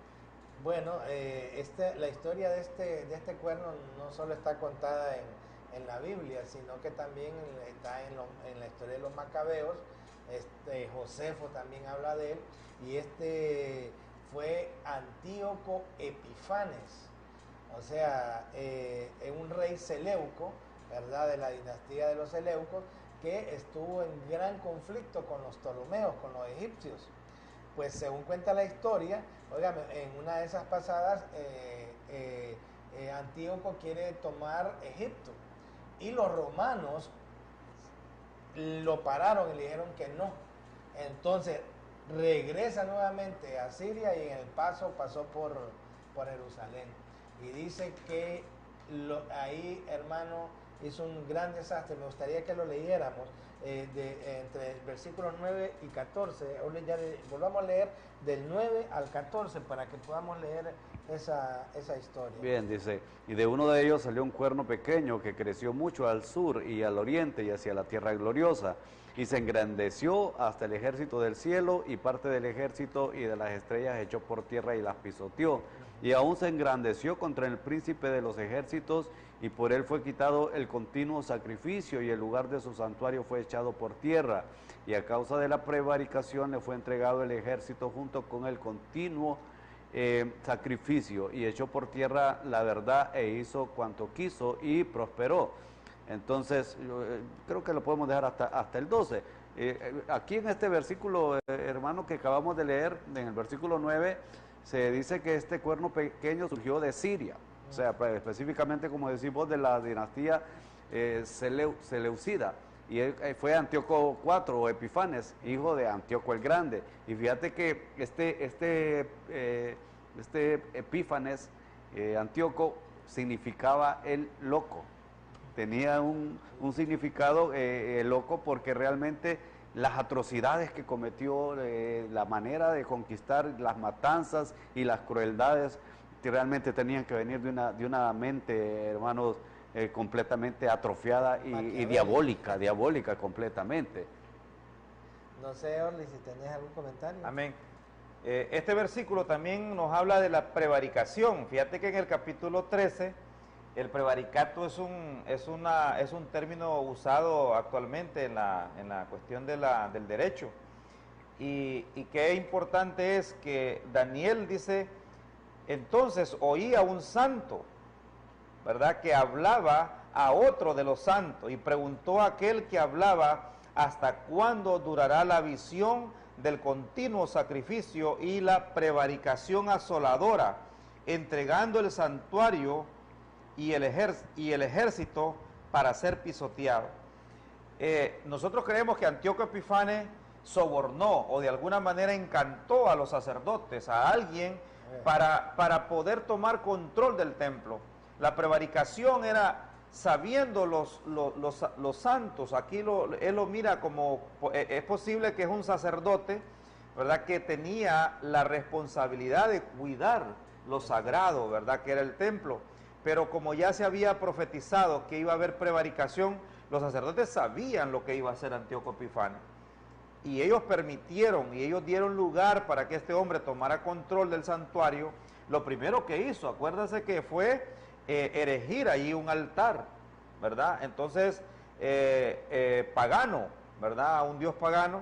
Bueno, la historia de este cuerno no solo está contada en la Biblia, sino que también está en la historia de los macabeos, Josefo también habla de él, y fue Antíoco Epifanes, o sea, un rey seleuco, ¿verdad?, de la dinastía de los Seleucos, que estuvo en gran conflicto con los Ptolomeos, con los egipcios. Pues según cuenta la historia, óigame, en una de esas pasadas, Antíoco quiere tomar Egipto, y los romanos lo pararon y le dijeron que no. Entonces regresa nuevamente a Siria, y en el pasó por Jerusalén. Y dice que ahí, hermano, hizo un gran desastre. Me gustaría que lo leyéramos entre versículos 9 y 14. Volvamos a leer del 9 al 14 para que podamos leer esa historia. Bien, dice, y de uno de ellos salió un cuerno pequeño que creció mucho al sur y al oriente y hacia la tierra gloriosa, y se engrandeció hasta el ejército del cielo, y parte del ejército y de las estrellas echó por tierra y las pisoteó, y aún se engrandeció contra el príncipe de los ejércitos, y por él fue quitado el continuo sacrificio, y el lugar de su santuario fue echado por tierra, y a causa de la prevaricación le fue entregado el ejército junto con el continuo sacrificio, y echó por tierra la verdad e hizo cuanto quiso y prosperó. Entonces, creo que lo podemos dejar hasta el 12. Aquí en este versículo, hermano, que acabamos de leer, en el versículo 9, se dice que este cuerno pequeño surgió de Siria, o sea, pues, específicamente, como decís vos, de la dinastía Seleucida. Y fue Antíoco IV o Epifanes, hijo de Antíoco el Grande. Y fíjate que este Epífanes, Antíoco, significaba el loco. Tenía un significado loco, porque realmente las atrocidades que cometió, la manera de conquistar, las matanzas y las crueldades, que realmente tenían que venir de una mente, hermanos, completamente atrofiada y diabólica completamente. No sé, Orly, si tenés algún comentario. Amén. Este versículo también nos habla de la prevaricación. Fíjate que en el capítulo 13, el prevaricato es un término usado actualmente en la cuestión del derecho. Y qué importante es que Daniel dice, entonces oí a un santo, ¿verdad?, que hablaba a otro de los santos, y preguntó a aquel que hablaba, ¿hasta cuándo durará la visión del continuo sacrificio y la prevaricación asoladora, entregando el santuario y el ejército para ser pisoteado? Nosotros creemos que Antíoco Epifanes sobornó o de alguna manera encantó a los sacerdotes, a alguien, para poder tomar control del templo. La prevaricación era sabiendo los santos. Aquí él lo mira como, es posible que es un sacerdote, ¿verdad?, que tenía la responsabilidad de cuidar lo sagrado, ¿verdad?, que era el templo. Pero como ya se había profetizado que iba a haber prevaricación, los sacerdotes sabían lo que iba a hacer Antíoco Epifanes. Y ellos permitieron, y ellos dieron lugar para que este hombre tomara control del santuario. Lo primero que hizo, acuérdense que fue erigir ahí un altar, ¿verdad? Entonces, pagano, ¿verdad? Un dios pagano.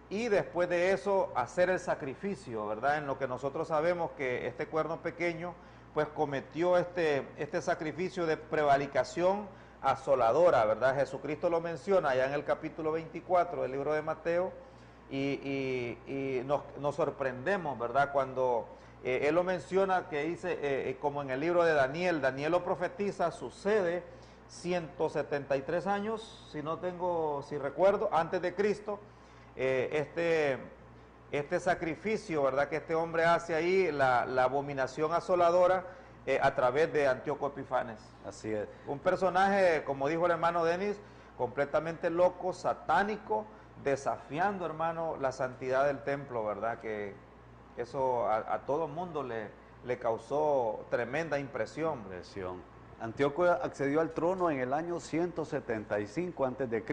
Y después de eso, hacer el sacrificio, ¿verdad? En lo que nosotros sabemos que este cuerno pequeño, pues cometió este sacrificio de prevaricación asoladora, ¿verdad? Jesucristo lo menciona allá en el capítulo 24 del libro de Mateo, y nos sorprendemos, ¿verdad?, cuando él lo menciona, que dice, como en el libro de Daniel lo profetiza, sucede 173 años, si recuerdo, antes de Cristo, este sacrificio, ¿verdad?, que este hombre hace ahí, la abominación asoladora, a través de Antíoco Epifanes. Así es. Un personaje, como dijo el hermano Denis, completamente loco, satánico, desafiando, hermano, la santidad del templo, ¿verdad? Que eso a todo mundo le causó tremenda impresión. Antíoco accedió al trono en el año 175 a.C.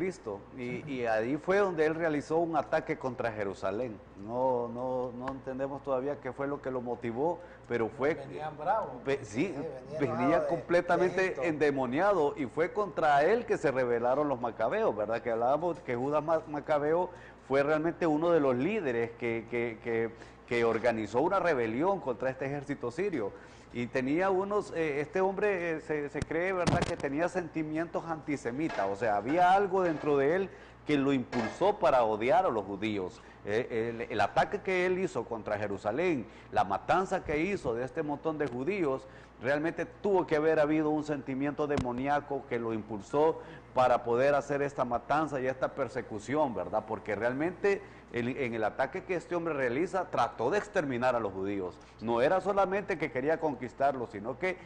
y ahí fue donde él realizó un ataque contra Jerusalén. No entendemos todavía qué fue lo que lo motivó, pero fue... Venían bravos. Venía completamente endemoniado, y fue contra él que se rebelaron los macabeos, ¿verdad? Que hablábamos que Judas Macabeo fue realmente uno de los líderes que organizó una rebelión contra este ejército sirio. Y tenía este hombre se cree, ¿verdad?, que tenía sentimientos antisemitas, o sea, había algo dentro de él que lo impulsó para odiar a los judíos. El ataque que él hizo contra Jerusalén, la matanza que hizo de este montón de judíos, realmente tuvo que haber habido un sentimiento demoníaco que lo impulsó para poder hacer esta matanza y esta persecución, ¿verdad? Porque realmente en el ataque que este hombre realiza, trató de exterminar a los judíos. No era solamente que quería conquistarlos, sino que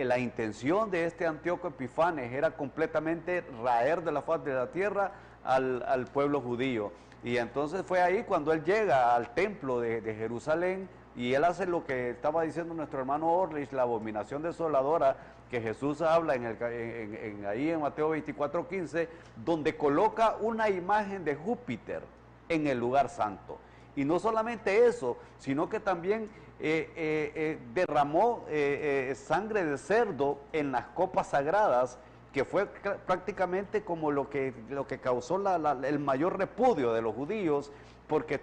la intención de este Antíoco Epifanes era completamente raer de la faz de la tierra al pueblo judío. Y entonces fue ahí cuando él llega al templo de Jerusalén, y él hace lo que estaba diciendo nuestro hermano Orlich, la abominación desoladora que Jesús habla ahí en Mateo 24:15, donde coloca una imagen de Júpiter en el lugar santo. Y no solamente eso, sino que también derramó sangre de cerdo en las copas sagradas, que fue prácticamente como lo que causó el mayor repudio de los judíos, porque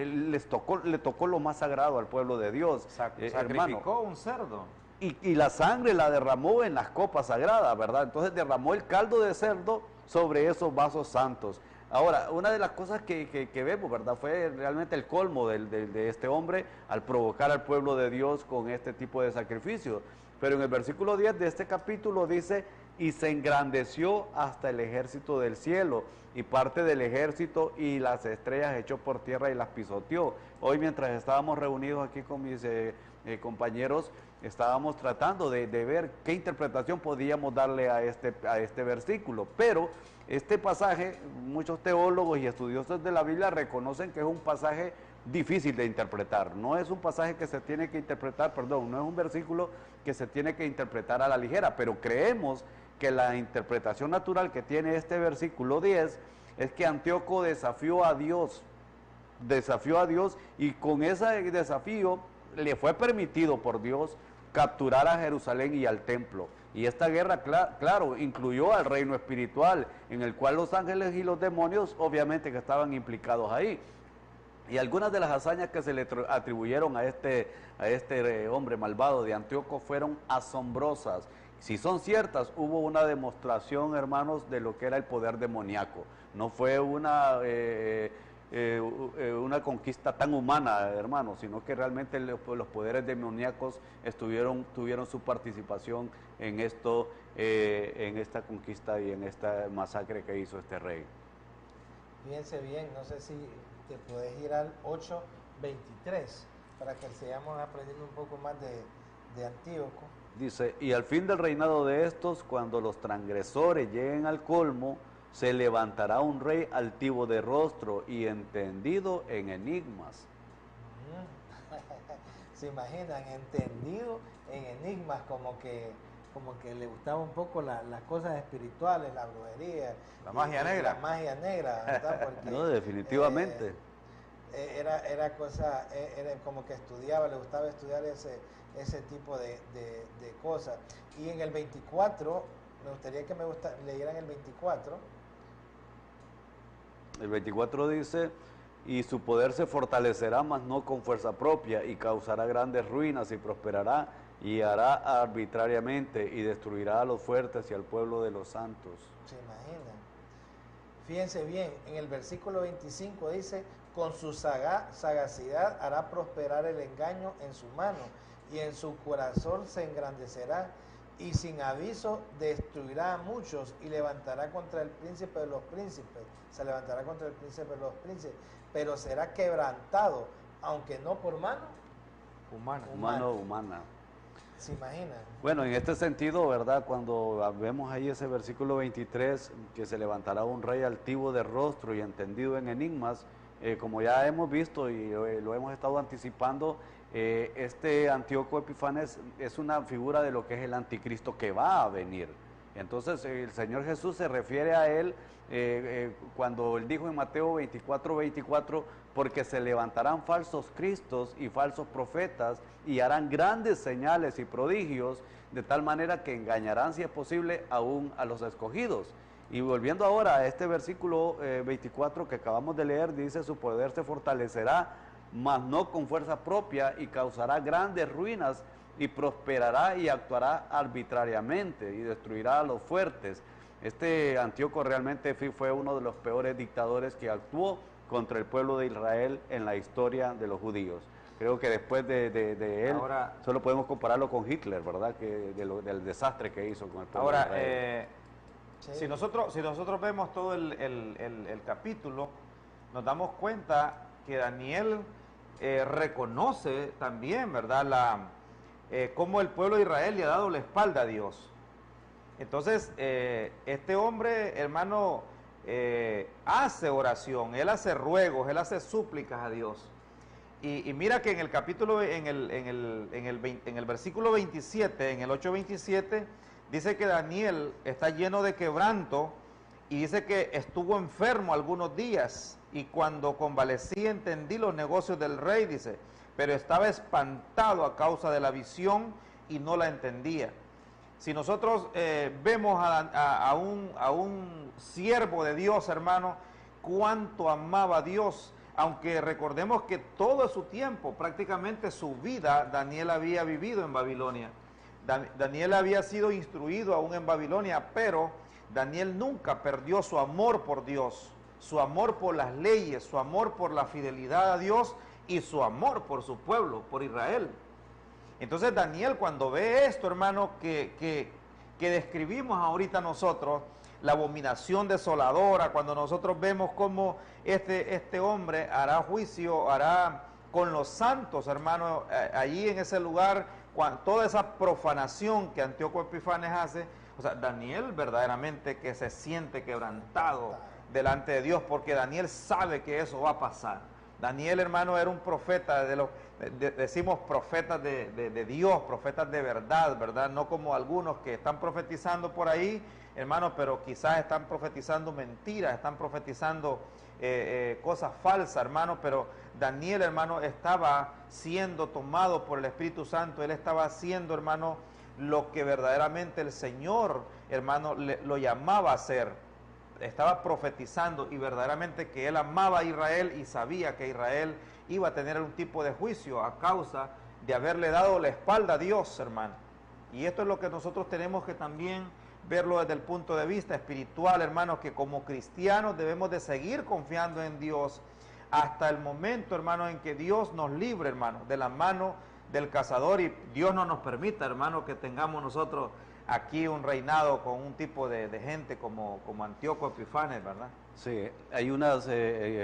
le tocó lo más sagrado al pueblo de Dios. Sacrificó un cerdo. Y la sangre la derramó en las copas sagradas, ¿verdad? Entonces derramó el caldo de cerdo sobre esos vasos santos. Ahora, una de las cosas que vemos, ¿verdad?, fue realmente el colmo de este hombre al provocar al pueblo de Dios con este tipo de sacrificio. Pero en el versículo 10 de este capítulo dice: y se engrandeció hasta el ejército del cielo, y parte del ejército y las estrellas echó por tierra y las pisoteó. Hoy, mientras estábamos reunidos aquí con mis compañeros, estábamos tratando de ver qué interpretación podíamos darle a este versículo. Pero este pasaje, muchos teólogos y estudiosos de la Biblia reconocen que es un pasaje difícil de interpretar. No es un pasaje que se tiene que interpretar, perdón, no es un versículo que se tiene que interpretar a la ligera, pero creemos que la interpretación natural que tiene este versículo 10 es que Antíoco desafió a Dios, y con ese desafío le fue permitido por Dios capturar a Jerusalén y al templo. Y esta guerra, claro, incluyó al reino espiritual, en el cual los ángeles y los demonios obviamente que estaban implicados ahí. Y algunas de las hazañas que se le atribuyeron a este hombre malvado de Antíoco fueron asombrosas. Si son ciertas, hubo una demostración, hermanos, de lo que era el poder demoníaco. No fue una conquista tan humana, hermanos, sino que realmente los poderes demoníacos tuvieron su participación en esta conquista y en esta masacre que hizo este rey. Fíjense bien, no sé si te puedes ir al 8:23 para que sigamos aprendiendo un poco más de Antíoco. Dice: y al fin del reinado de estos, cuando los transgresores lleguen al colmo, se levantará un rey altivo de rostro y entendido en enigmas. Se imaginan, entendido en enigmas, como que le gustaba un poco las cosas espirituales, la brujería, la magia negra. La magia negra, ¿verdad? Porque, no, definitivamente. Era como que le gustaba estudiar ese tipo de cosas. Y en el 24, me gustaría que leyeran el 24. El 24 dice: y su poder se fortalecerá, mas no con fuerza propia, y causará grandes ruinas, y prosperará, y hará arbitrariamente, y destruirá a los fuertes y al pueblo de los santos. ¿Se imaginan? Fíjense bien, en el versículo 25 dice: con su sagacidad hará prosperar el engaño en su mano, y en su corazón se engrandecerá, y sin aviso destruirá a muchos, y levantará contra el príncipe de los príncipes, se levantará contra el príncipe de los príncipes, pero será quebrantado, aunque no por mano humana. ¿Se imaginan? Bueno, en este sentido, ¿verdad? Cuando vemos ahí ese versículo 23, que se levantará un rey altivo de rostro y entendido en enigmas, como ya hemos visto y lo hemos estado anticipando, este Antíoco Epifanes es una figura de lo que es el anticristo que va a venir. Entonces el Señor Jesús se refiere a él cuando él dijo en Mateo 24:24, porque se levantarán falsos cristos y falsos profetas y harán grandes señales y prodigios, de tal manera que engañarán, si es posible, aún a los escogidos. Y volviendo ahora a este versículo 24 que acabamos de leer, dice, su poder se fortalecerá, mas no con fuerza propia, y causará grandes ruinas, y prosperará y actuará arbitrariamente, y destruirá a los fuertes. Este Antíoco realmente fue uno de los peores dictadores que actuó contra el pueblo de Israel en la historia de los judíos. Creo que después de él, ahora, solo podemos compararlo con Hitler, ¿verdad? Del desastre que hizo con el pueblo de Israel. Sí. Si nosotros vemos todo el capítulo, nos damos cuenta que Daniel reconoce también, ¿verdad?, cómo el pueblo de Israel le ha dado la espalda a Dios. Entonces, este hombre, hermano, hace oración, él hace ruegos, él hace súplicas a Dios. Y mira que en el capítulo, en el versículo 27, en el 8:27, dice que Daniel está lleno de quebranto y dice que estuvo enfermo algunos días y cuando convalecí entendí los negocios del rey, dice, pero estaba espantado a causa de la visión y no la entendía. Si nosotros vemos a un siervo de Dios, hermano, cuánto amaba a Dios, aunque recordemos que todo su tiempo, prácticamente su vida, Daniel había vivido en Babilonia. Daniel había sido instruido aún en Babilonia, pero Daniel nunca perdió su amor por Dios, su amor por las leyes, su amor por la fidelidad a Dios y su amor por su pueblo, por Israel. Entonces Daniel, cuando ve esto, hermano, que describimos ahorita nosotros, la abominación desoladora, cuando nosotros vemos cómo este hombre hará juicio, hará con los santos, hermano, allí en ese lugar, toda esa profanación que Antíoco Epifanes hace, o sea, Daniel verdaderamente que se siente quebrantado delante de Dios, porque Daniel sabe que eso va a pasar. Daniel, hermano, era un profeta, decimos profetas de Dios, profetas de verdad, ¿verdad? No como algunos que están profetizando por ahí, hermano, pero quizás están profetizando mentiras, están profetizando cosas falsas, hermano, pero Daniel, hermano, estaba siendo tomado por el Espíritu Santo, él estaba haciendo, hermano, lo que verdaderamente el Señor, hermano, lo llamaba a hacer. Estaba profetizando y verdaderamente que él amaba a Israel y sabía que Israel iba a tener un tipo de juicio a causa de haberle dado la espalda a Dios, hermano. Y esto es lo que nosotros tenemos que también verlo desde el punto de vista espiritual, hermano, que como cristianos debemos de seguir confiando en Dios hasta el momento, hermano, en que Dios nos libre, hermano, de la mano del cazador y Dios no nos permita, hermano, que tengamos nosotros aquí un reinado con un tipo de gente como Antíoco Epifanes, ¿verdad? Sí, hay unas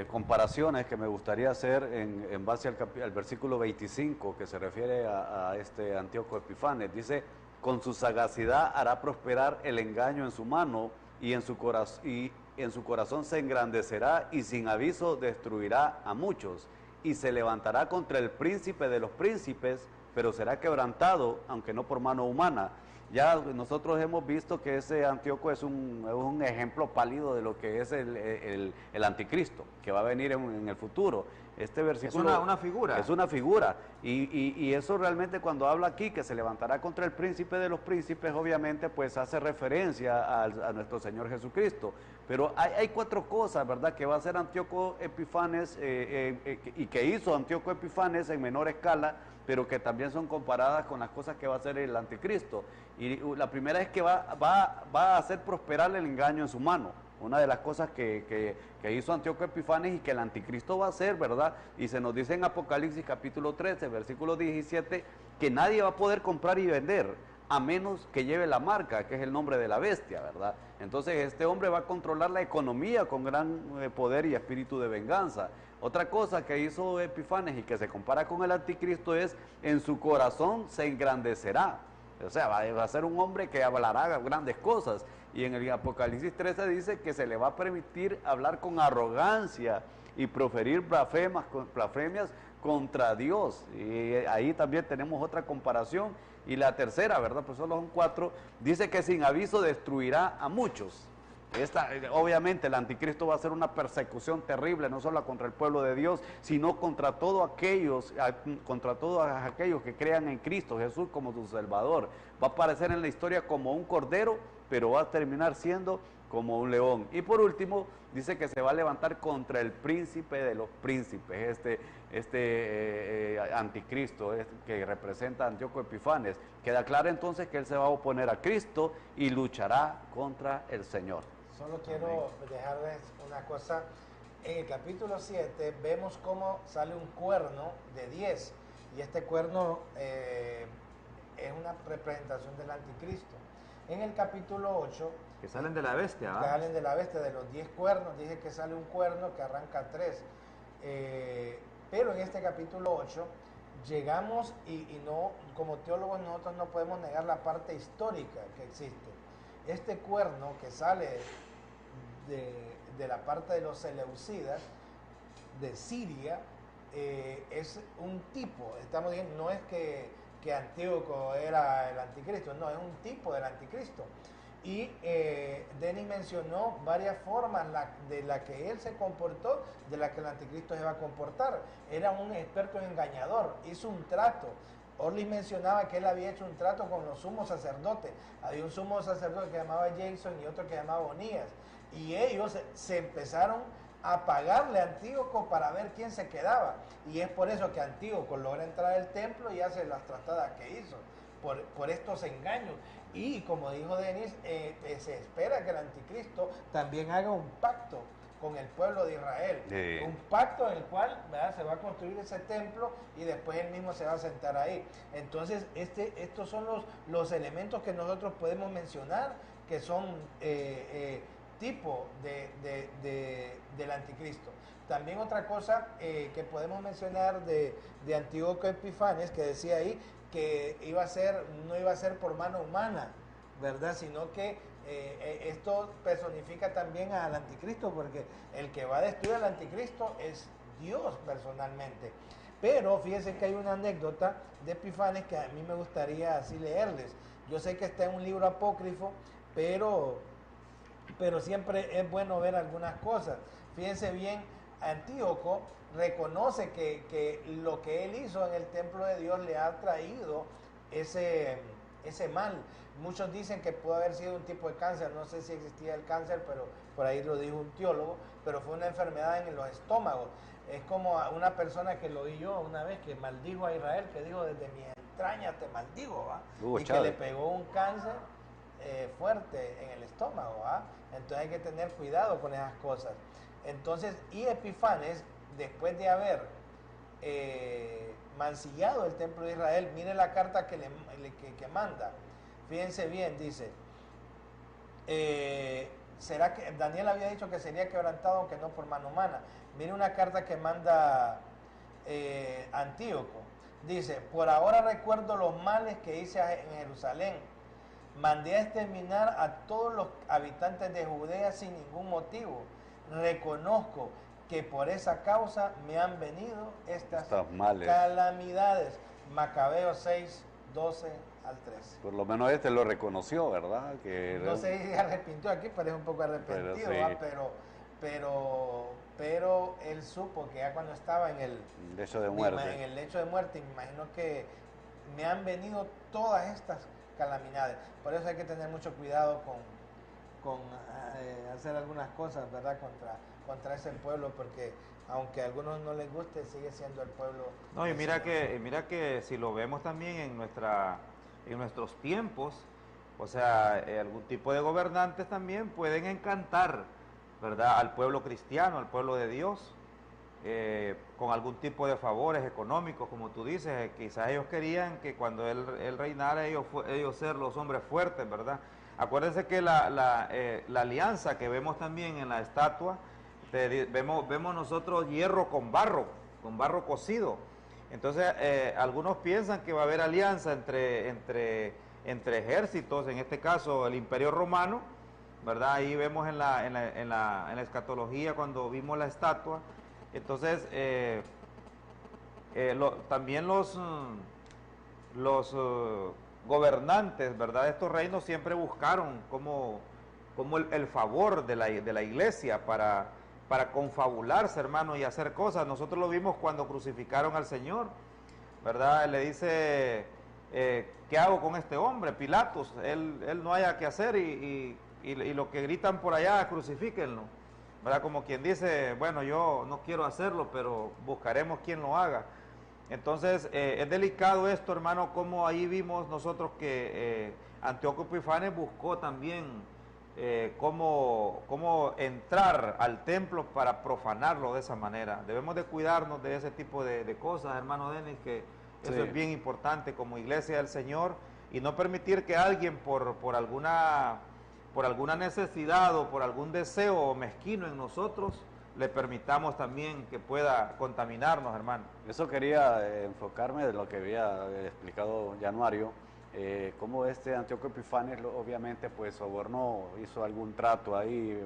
comparaciones que me gustaría hacer en base al versículo 25 que se refiere a este Antíoco Epifanes. Dice, con su sagacidad hará prosperar el engaño en su mano y en su corazón se engrandecerá y sin aviso destruirá a muchos y se levantará contra el príncipe de los príncipes, pero será quebrantado, aunque no por mano humana. Ya nosotros hemos visto que ese Antíoco es un ejemplo pálido de lo que es el anticristo, que va a venir en el futuro. Este versículo es una figura. Es una figura. Y eso realmente cuando habla aquí, que se levantará contra el príncipe de los príncipes, obviamente pues hace referencia a nuestro Señor Jesucristo. Pero hay cuatro cosas, ¿verdad?, que va a hacer Antíoco Epifanes y que hizo Antíoco Epifanes en menor escala, pero que también son comparadas con las cosas que va a hacer el anticristo. Y la primera es que va a hacer prosperar el engaño en su mano. Una de las cosas que hizo Antíoco Epifanes y que el anticristo va a hacer, ¿verdad? Y se nos dice en Apocalipsis capítulo 13, versículo 17, que nadie va a poder comprar y vender a menos que lleve la marca, que es el nombre de la bestia, ¿verdad? Entonces este hombre va a controlar la economía con gran poder y espíritu de venganza. Otra cosa que hizo Epifanes y que se compara con el anticristo es, en su corazón se engrandecerá. O sea, va a ser un hombre que hablará grandes cosas. Y en el Apocalipsis 13 dice que se le va a permitir hablar con arrogancia y proferir blasfemias contra Dios. Y ahí también tenemos otra comparación. Y la tercera, ¿verdad? Pues solo son cuatro. Dice que sin aviso destruirá a muchos. Obviamente el anticristo va a hacer una persecución terrible, no solo contra el pueblo de Dios, sino contra todos aquellos que crean en Cristo Jesús como su Salvador. Va a aparecer en la historia como un cordero, pero va a terminar siendo como un león. Y por último, dice que se va a levantar contra el príncipe de los príncipes, anticristo que representa a Antíoco Epifanes. Queda claro entonces que él se va a oponer a Cristo y luchará contra el Señor. Solo quiero dejarles una cosa. En el capítulo 7 vemos cómo sale un cuerno de 10 y este cuerno es una representación del anticristo. En el capítulo 8 que salen de la bestia, ¿ah? Salen de la bestia, de los 10 cuernos, dije que sale un cuerno que arranca 3. Pero en este capítulo 8 llegamos y no, como teólogos nosotros no podemos negar la parte histórica que existe. Este cuerno que sale de la parte de los seleucidas, de Siria, es un tipo, estamos diciendo, no es que Antíoco era el anticristo, no, es un tipo del anticristo. Y Denis mencionó varias formas de la que él se comportó, de la que el anticristo se va a comportar. Era un experto engañador, hizo un trato. Orlis mencionaba que él había hecho un trato con los sumos sacerdotes. Había un sumo sacerdote que se llamaba Jason y otro que se llamaba Onías. Y ellos se empezaron a pagarle a Antíoco para ver quién se quedaba. Y es por eso que Antíoco logra entrar al templo y hace las tratadas que hizo, por estos engaños. Y como dijo Denis, se espera que el anticristo también haga un pacto con el pueblo de Israel. Sí. Un pacto en el cual, ¿verdad?, se va a construir ese templo y después él mismo se va a sentar ahí. Entonces, estos son los elementos que nosotros podemos mencionar que son tipo del anticristo. También otra cosa que podemos mencionar de Antíoco Epifanes, que decía ahí que no iba a ser por mano humana, ¿verdad? Sino que esto personifica también al anticristo, porque el que va a destruir al anticristo es Dios personalmente. Pero fíjense que hay una anécdota de Epifanes que a mí me gustaría así leerles. Yo sé que está en un libro apócrifo, pero siempre es bueno ver algunas cosas. Fíjense bien, Antíoco reconoce que lo que él hizo en el templo de Dios le ha traído ese mal. Muchos dicen que pudo haber sido un tipo de cáncer, no sé si existía el cáncer, pero por ahí lo dijo un teólogo, pero fue una enfermedad en los estómagos. Es como una persona que lo vi yo una vez, que maldijo a Israel, que dijo: desde mi entraña te maldigo, ¿va? Y que le pegó un cáncer fuerte en el estómago, ¿va? Entonces hay que tener cuidado con esas cosas. Entonces, y Epifanes, después de haber mancillado el templo de Israel, mire la carta que manda. Fíjense bien, dice, será que Daniel había dicho que sería quebrantado aunque no por mano humana. Mire una carta que manda Antíoco. Dice: por ahora recuerdo los males que hice en Jerusalén. Mandé a exterminar a todos los habitantes de Judea sin ningún motivo. Reconozco que por esa causa me han venido estas calamidades. Macabeos 6, 12 al 13. Por lo menos lo reconoció, ¿verdad? Que no sé si arrepintió aquí, parece un poco arrepentido, pero él supo que ya cuando estaba en el lecho de muerte, me imagino que me han venido todas estas calamidades. Por eso hay que tener mucho cuidado con hacer algunas cosas, ¿verdad?, contra ese pueblo, porque aunque a algunos no les guste, sigue siendo el pueblo. No, y mira que si lo vemos también en nuestros tiempos, o sea, algún tipo de gobernantes también pueden encantar, ¿verdad?, al pueblo cristiano, al pueblo de Dios, con algún tipo de favores económicos, como tú dices. Quizás ellos querían que cuando él reinara, ellos ser los hombres fuertes, ¿verdad? Acuérdense que la alianza que vemos también en la estatua, vemos nosotros hierro con barro cocido. Entonces, algunos piensan que va a haber alianza entre ejércitos, en este caso el Imperio Romano, ¿verdad? Ahí vemos en la escatología cuando vimos la estatua. Entonces, también los gobernantes, ¿verdad?, de estos reinos siempre buscaron como el favor de la iglesia para confabularse, hermano, y hacer cosas. Nosotros lo vimos cuando crucificaron al Señor, ¿verdad? Le dice ¿qué hago con este hombre? Pilatos, él no haya que hacer y lo que gritan por allá, crucifíquenlo. ¿Verdad? Como quien dice, bueno, yo no quiero hacerlo, pero buscaremos quien lo haga. Entonces, es delicado esto, hermano, como ahí vimos nosotros que Antíoco Epifanes buscó también cómo entrar al templo para profanarlo de esa manera. Debemos de cuidarnos de ese tipo de cosas, hermano Denis, que eso es bien importante como iglesia del Señor, y no permitir que alguien por alguna necesidad o por algún deseo mezquino en nosotros, le permitamos también que pueda contaminarnos, hermano. Eso quería enfocarme de lo que había explicado Januario, cómo este Antíoco Epifanes obviamente pues sobornó, hizo algún trato ahí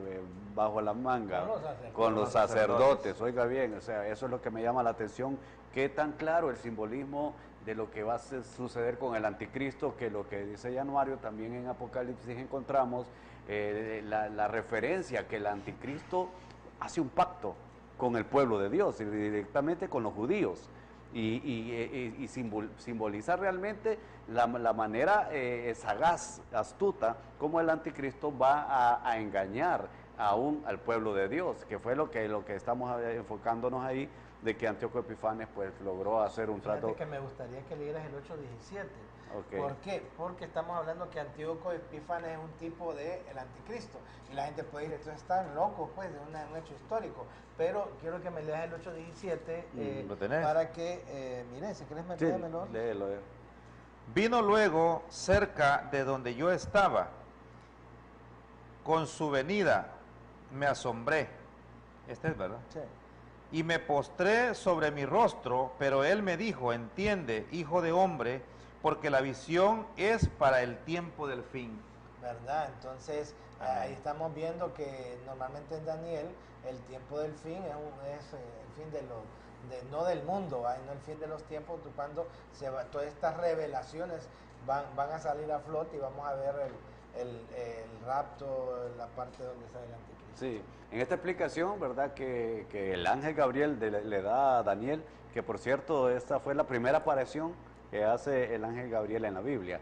bajo la manga con los sacerdotes. Oiga bien, o sea, eso es lo que me llama la atención, qué tan claro el simbolismo de lo que va a suceder con el anticristo, que lo que dice Januario también en Apocalipsis encontramos la referencia que el anticristo hace un pacto con el pueblo de Dios y directamente con los judíos y simboliza realmente la manera sagaz, astuta, como el anticristo va a engañar aún al pueblo de Dios, que fue lo que estamos enfocándonos ahí, de que Antíoco Epifanes pues logró hacer un trato. Que me gustaría que leyeras el 8:17. Okay. ¿Por qué? Porque estamos hablando que Antíoco Epífanes es un tipo del anticristo. Y la gente puede ir, entonces están locos, pues, de un hecho histórico. Pero quiero que me leas el 8:17 ¿Lo tenés? para que, miren, si quieres metérmelo. Sí, léelo. Vino luego cerca de donde yo estaba. Con su venida me asombré. Este es verdad. Sí. Y me postré sobre mi rostro, pero él me dijo, entiende, hijo de hombre, porque la visión es para el tiempo del fin. ¿Verdad? Entonces, ahí estamos viendo que normalmente en Daniel el tiempo del fin es el fin no del mundo, no el fin de los tiempos, cuando todas estas revelaciones van a salir a flote y vamos a ver el rapto, la parte donde sale el anticristo. Sí, en esta explicación, ¿verdad? Que el ángel Gabriel le da a Daniel, que por cierto, esta fue la primera aparición que hace el ángel Gabriel en la Biblia,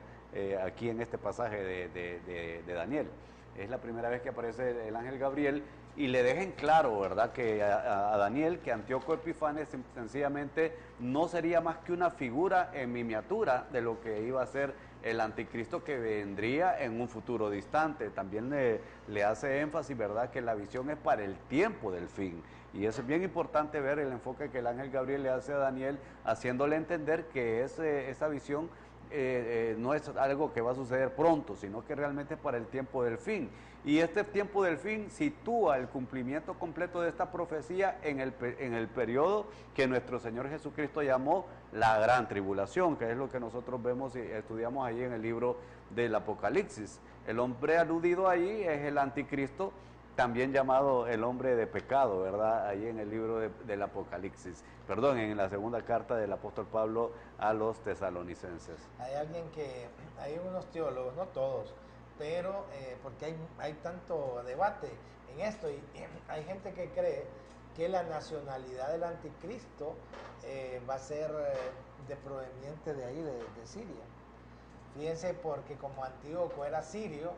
aquí en este pasaje de Daniel. Es la primera vez que aparece el ángel Gabriel y le dejen claro, ¿verdad? Que a Daniel, que Antíoco Epifanes sencillamente no sería más que una figura en miniatura de lo que iba a ser el anticristo que vendría en un futuro distante. También le hace énfasis, ¿verdad?, que la visión es para el tiempo del fin. Y eso es bien importante ver el enfoque que el ángel Gabriel le hace a Daniel, haciéndole entender que esa visión no es algo que va a suceder pronto, sino que realmente es para el tiempo del fin. Y este tiempo del fin sitúa el cumplimiento completo de esta profecía en el periodo que nuestro Señor Jesucristo llamó la gran tribulación, que es lo que nosotros vemos y estudiamos ahí en el libro del Apocalipsis. El hombre aludido ahí es el anticristo, también llamado el hombre de pecado, ¿verdad? Ahí en el libro del Apocalipsis, perdón, en la segunda carta del apóstol Pablo a los tesalonicenses. Hay unos teólogos, no todos, pero porque hay tanto debate en esto y hay gente que cree que la nacionalidad del anticristo va a ser proveniente de ahí, de Siria. Fíjense, porque como Antíoco era sirio,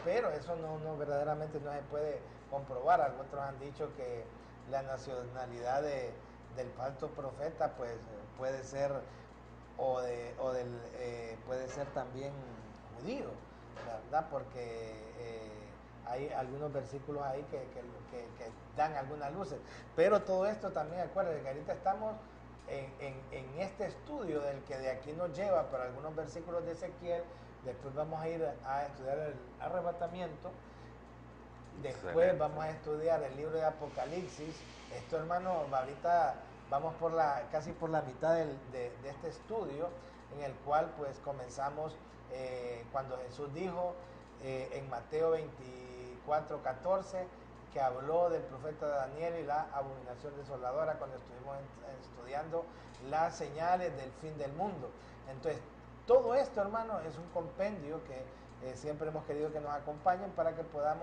pero eso no verdaderamente no se puede comprobar. Algunos han dicho que la nacionalidad del falso profeta pues puede ser puede ser también judío, ¿verdad? Porque hay algunos versículos ahí que dan algunas luces. Pero todo esto también, acuérdense que ahorita estamos en este estudio del que de aquí nos lleva para algunos versículos de Ezequiel. Después vamos a ir a estudiar el arrebatamiento. Después vamos a estudiar el libro de Apocalipsis. Esto, hermano, ahorita vamos casi por la mitad de este estudio, en el cual pues comenzamos cuando Jesús dijo en Mateo 24:14, que habló del profeta Daniel y la abominación desoladora, cuando estuvimos estudiando las señales del fin del mundo. Entonces, todo esto, hermano, es un compendio que siempre hemos querido que nos acompañen para que puedan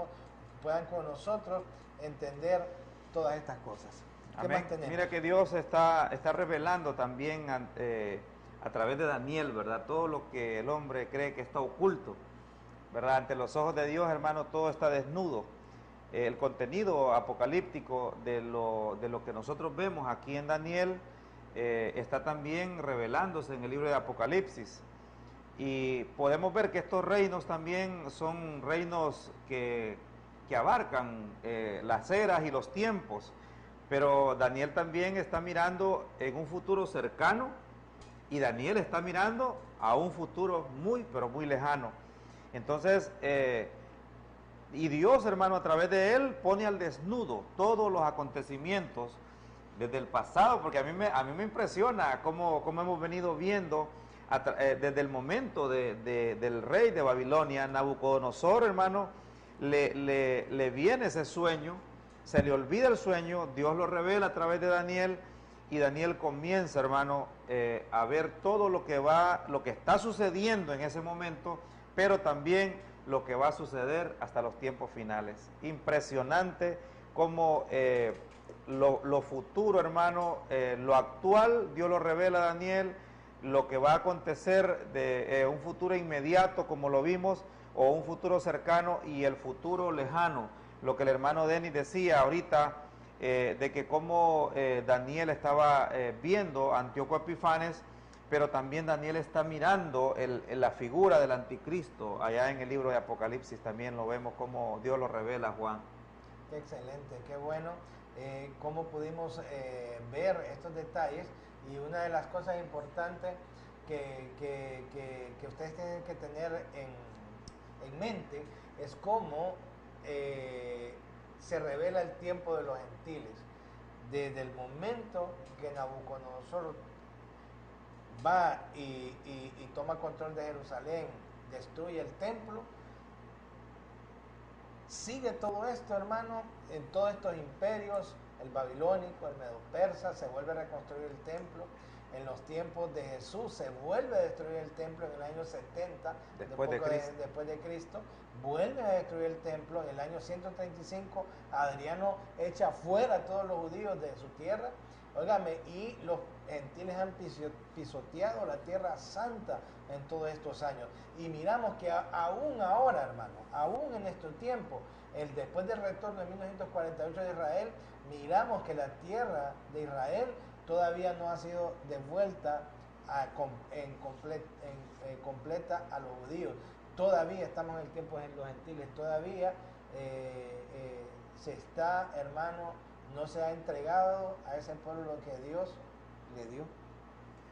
con nosotros entender todas estas cosas. Amén. Mira que Dios está revelando también a través de Daniel, ¿verdad? Todo lo que el hombre cree que está oculto, ¿verdad? Ante los ojos de Dios, hermano, todo está desnudo. El contenido apocalíptico de lo que nosotros vemos aquí en Daniel está también revelándose en el libro de Apocalipsis. Y podemos ver que estos reinos también son reinos que abarcan las eras y los tiempos. Pero Daniel también está mirando en un futuro cercano y Daniel está mirando a un futuro muy, pero muy lejano. Entonces, y Dios, hermano, a través de él pone al desnudo todos los acontecimientos desde el pasado, porque a mí me impresiona cómo hemos venido viendo desde el momento del rey de Babilonia, Nabucodonosor, hermano, le viene ese sueño, se le olvida el sueño, Dios lo revela a través de Daniel, y Daniel comienza, hermano, a ver todo lo que está sucediendo en ese momento, pero también lo que va a suceder hasta los tiempos finales. Impresionante cómo lo futuro, hermano, lo actual, Dios lo revela a Daniel, lo que va a acontecer de un futuro inmediato, como lo vimos, o un futuro cercano y el futuro lejano. Lo que el hermano Denis decía ahorita, de que como Daniel estaba viendo a Antíoco Epifanes, pero también Daniel está mirando la figura del anticristo. Allá en el libro de Apocalipsis también lo vemos como Dios lo revela, Juan. Excelente, qué bueno cómo pudimos ver estos detalles, y una de las cosas importantes que ustedes tienen que tener en mente es cómo se revela el tiempo de los gentiles. Desde el momento que Nabucodonosor va y toma control de Jerusalén, destruye el templo, sigue todo esto, hermano, en todos estos imperios, el babilónico, el medo-persa, se vuelve a reconstruir el templo. En los tiempos de Jesús se vuelve a destruir el templo en el año 70 después de Cristo, vuelve a destruir el templo. En el año 135 Adriano echa fuera a todos los judíos de su tierra. Óigame, y los gentiles han pisoteado la tierra santa en todos estos años. Y miramos que aún ahora, hermano, aún en estos tiempos, después del retorno de 1948 de Israel, miramos que la tierra de Israel todavía no ha sido devuelta completa a los judíos. Todavía estamos en el tiempo de los gentiles, todavía se está, hermano, no se ha entregado a ese pueblo lo que Dios le dio.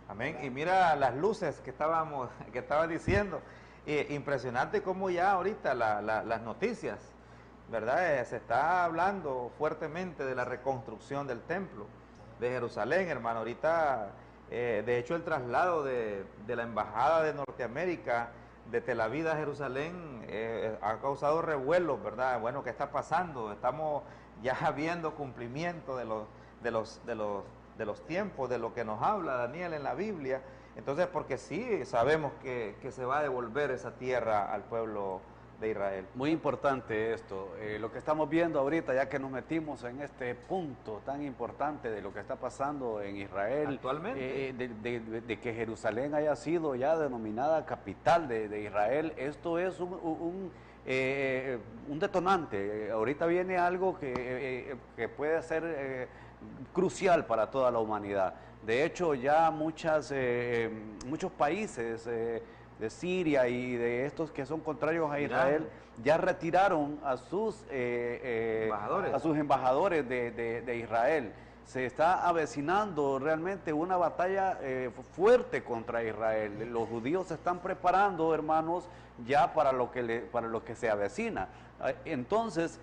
Amén. Y mira las luces que estaba diciendo. Impresionante cómo ya ahorita las noticias, ¿verdad? Se está hablando fuertemente de la reconstrucción del templo de Jerusalén, hermano. Ahorita, de hecho, el traslado de la Embajada de Norteamérica de Tel Aviv a Jerusalén ha causado revuelos, ¿verdad? Bueno, ¿qué está pasando? Estamos ya viendo cumplimiento de los tiempos, de lo que nos habla Daniel en la Biblia. Entonces, porque sí sabemos que se va a devolver esa tierra al pueblo de Israel. Muy importante esto, lo que estamos viendo ahorita, ya que nos metimos en este punto tan importante de lo que está pasando en Israel, actualmente, de que Jerusalén haya sido ya denominada capital de Israel. Esto es un detonante. Ahorita viene algo que puede ser crucial para toda la humanidad. De hecho, ya muchos países de Siria y de estos que son contrarios a Israel ya retiraron a sus embajadores de Israel. Se está avecinando realmente una batalla fuerte contra Israel. Los judíos se están preparando, hermanos, ya para lo que se avecina. Entonces,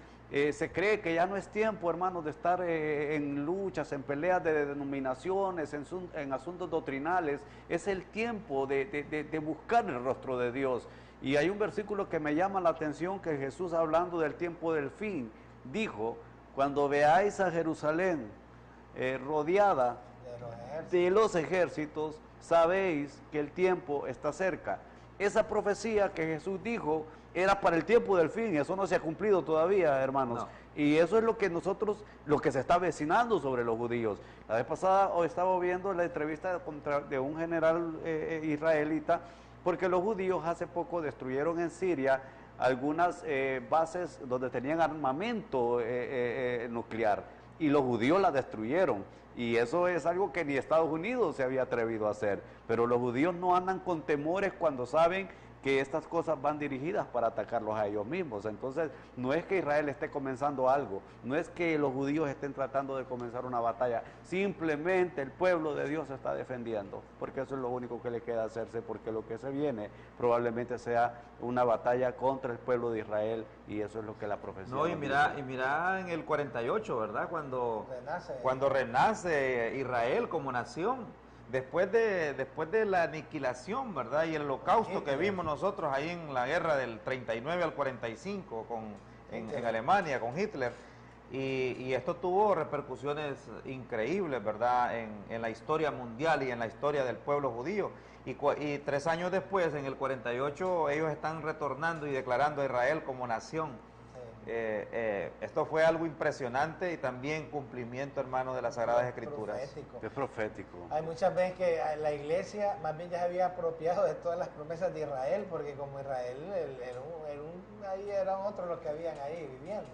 se cree que ya no es tiempo, hermanos, de estar en luchas, en peleas de denominaciones, en asuntos doctrinales. Es el tiempo de buscar el rostro de Dios. Y hay un versículo que me llama la atención, que Jesús, hablando del tiempo del fin, dijo: cuando veáis a Jerusalén rodeada de los ejércitos, sabéis que el tiempo está cerca. Esa profecía que Jesús dijo era para el tiempo del fin, eso no se ha cumplido todavía, hermanos. No. Y eso es lo que lo que se está avecinando sobre los judíos. La vez pasada estaba viendo la entrevista de un general israelita, porque los judíos hace poco destruyeron en Siria algunas bases donde tenían armamento nuclear, y los judíos la destruyeron. Y eso es algo que ni Estados Unidos se había atrevido a hacer. Pero los judíos no andan con temores cuando saben que estas cosas van dirigidas para atacarlos a ellos mismos. Entonces, no es que Israel esté comenzando algo, no es que los judíos estén tratando de comenzar una batalla, simplemente el pueblo de Dios se está defendiendo, porque eso es lo único que le queda hacerse, porque lo que se viene probablemente sea una batalla contra el pueblo de Israel, y eso es lo que la profecía No, y nos mira, dice. en el 48, ¿verdad? Cuando Renace. renace Israel como nación. Después de la aniquilación, ¿verdad? Y el holocausto que vimos nosotros ahí en la guerra del 39 al 45 en Alemania con Hitler. Y esto tuvo repercusiones increíbles, ¿verdad? En la historia mundial y en la historia del pueblo judío. Y 3 años después, en el 48, ellos están retornando y declarando a Israel como nación. Esto fue algo impresionante y también cumplimiento, hermano, de las Sagradas Escrituras. Profético. Es profético. Hay muchas veces que la iglesia más bien ya se había apropiado de todas las promesas de Israel, porque como Israel ahí eran otros los que habían ahí viviendo.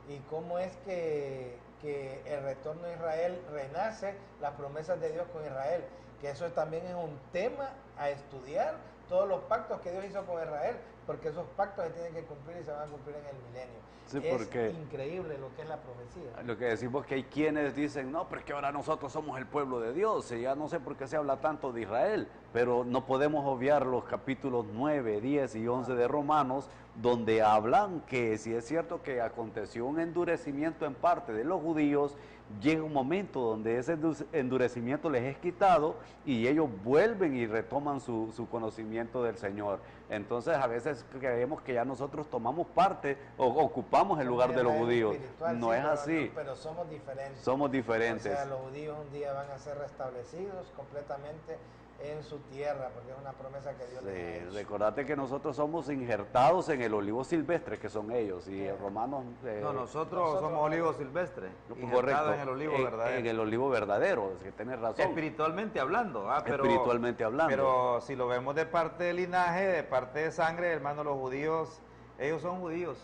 Y cómo es que el retorno de Israel renace las promesas de Dios con Israel, que eso también es un tema a estudiar, todos los pactos que Dios hizo con Israel, porque esos pactos se tienen que cumplir y se van a cumplir en el milenio. Sí, es porque increíble lo que es la profecía. lo que decimos que hay quienes dicen, no, pero es que ahora nosotros somos el pueblo de Dios, y ya no sé por qué se habla tanto de Israel, pero no podemos obviar los capítulos 9, 10 y 11 de Romanos, donde hablan que si es cierto que aconteció un endurecimiento en parte de los judíos, llega un momento donde ese endurecimiento les es quitado y ellos vuelven y retoman su conocimiento del Señor. Entonces a veces creemos que ya nosotros tomamos parte o ocupamos el lugar de los judíos. No es así. Pero somos diferentes. Somos diferentes. O sea, los judíos un día van a ser restablecidos completamente en su tierra, porque es una promesa que Dios les ha hecho. Recordate que nosotros somos injertados en el olivo silvestre, que son ellos, y Romanos... No, nosotros somos olivo silvestre, correcto, en el olivo verdadero. En el olivo verdadero, es que tienes razón. Espiritualmente hablando, espiritualmente hablando. Pero si lo vemos de parte de linaje, de parte de sangre, hermano, los judíos, ellos son judíos.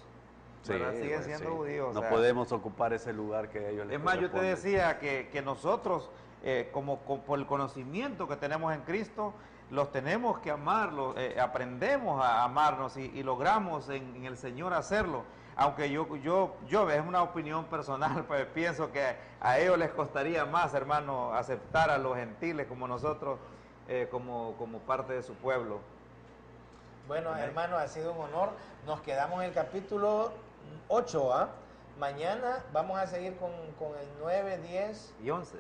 ¿verdad? Siguen siendo judíos. No podemos ocupar ese lugar que ellos les Es más, yo te corresponde. decía que nosotros, por el conocimiento que tenemos en Cristo, los tenemos que amar, aprendemos a amarnos y logramos en el Señor hacerlo. Aunque yo es una opinión personal, pues pienso que a ellos les costaría más, hermano, aceptar a los gentiles como nosotros, como parte de su pueblo. Bueno, hermano, ha sido un honor. Nos quedamos en el capítulo 8, ¿ah? Mañana vamos a seguir con el 9, 10 y 11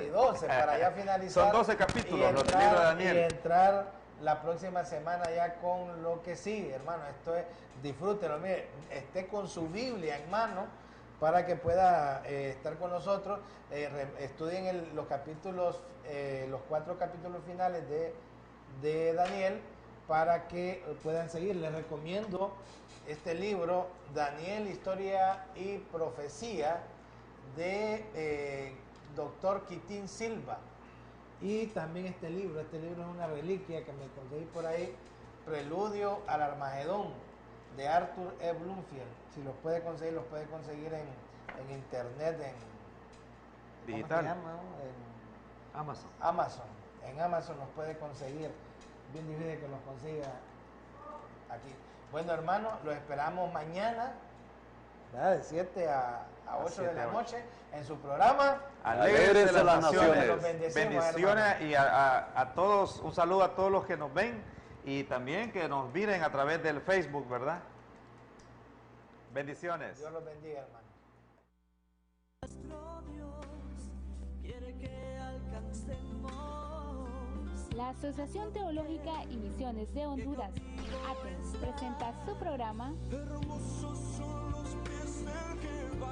y 12 para ya finalizar. Son 12 capítulos los del libro de Daniel. Y entrar la próxima semana ya con lo que sigue, hermano. Esto es, disfrútelo, mire, esté con su Biblia en mano para que pueda estar con nosotros. Estudien los capítulos, los 4 capítulos finales de Daniel para que puedan seguir. Les recomiendo este libro, Daniel, Historia y Profecía, de Dr. Quitín Silva. Y también este libro es una reliquia que me conseguí por ahí, Preludio al Armagedón, de Arthur E. Bloomfield. Si los puede conseguir en internet, digital. ¿cómo se llama? En Amazon. En Amazon los puede conseguir. Bien difícil que los consiga aquí. Bueno, hermano, los esperamos mañana, ¿verdad? De 7 a 8 de la noche en su programa Alegres de las Naciones. Los bendecimos, Bendiciones y a todos, un saludo a todos los que nos ven y también que nos miren a través del Facebook, ¿verdad? Bendiciones. Dios los bendiga, hermano. Nuestro Dios quiere que alcancemos. La Asociación Teológica y Misiones de Honduras, ATEM, presenta su programa Hermosos son los pies del que va.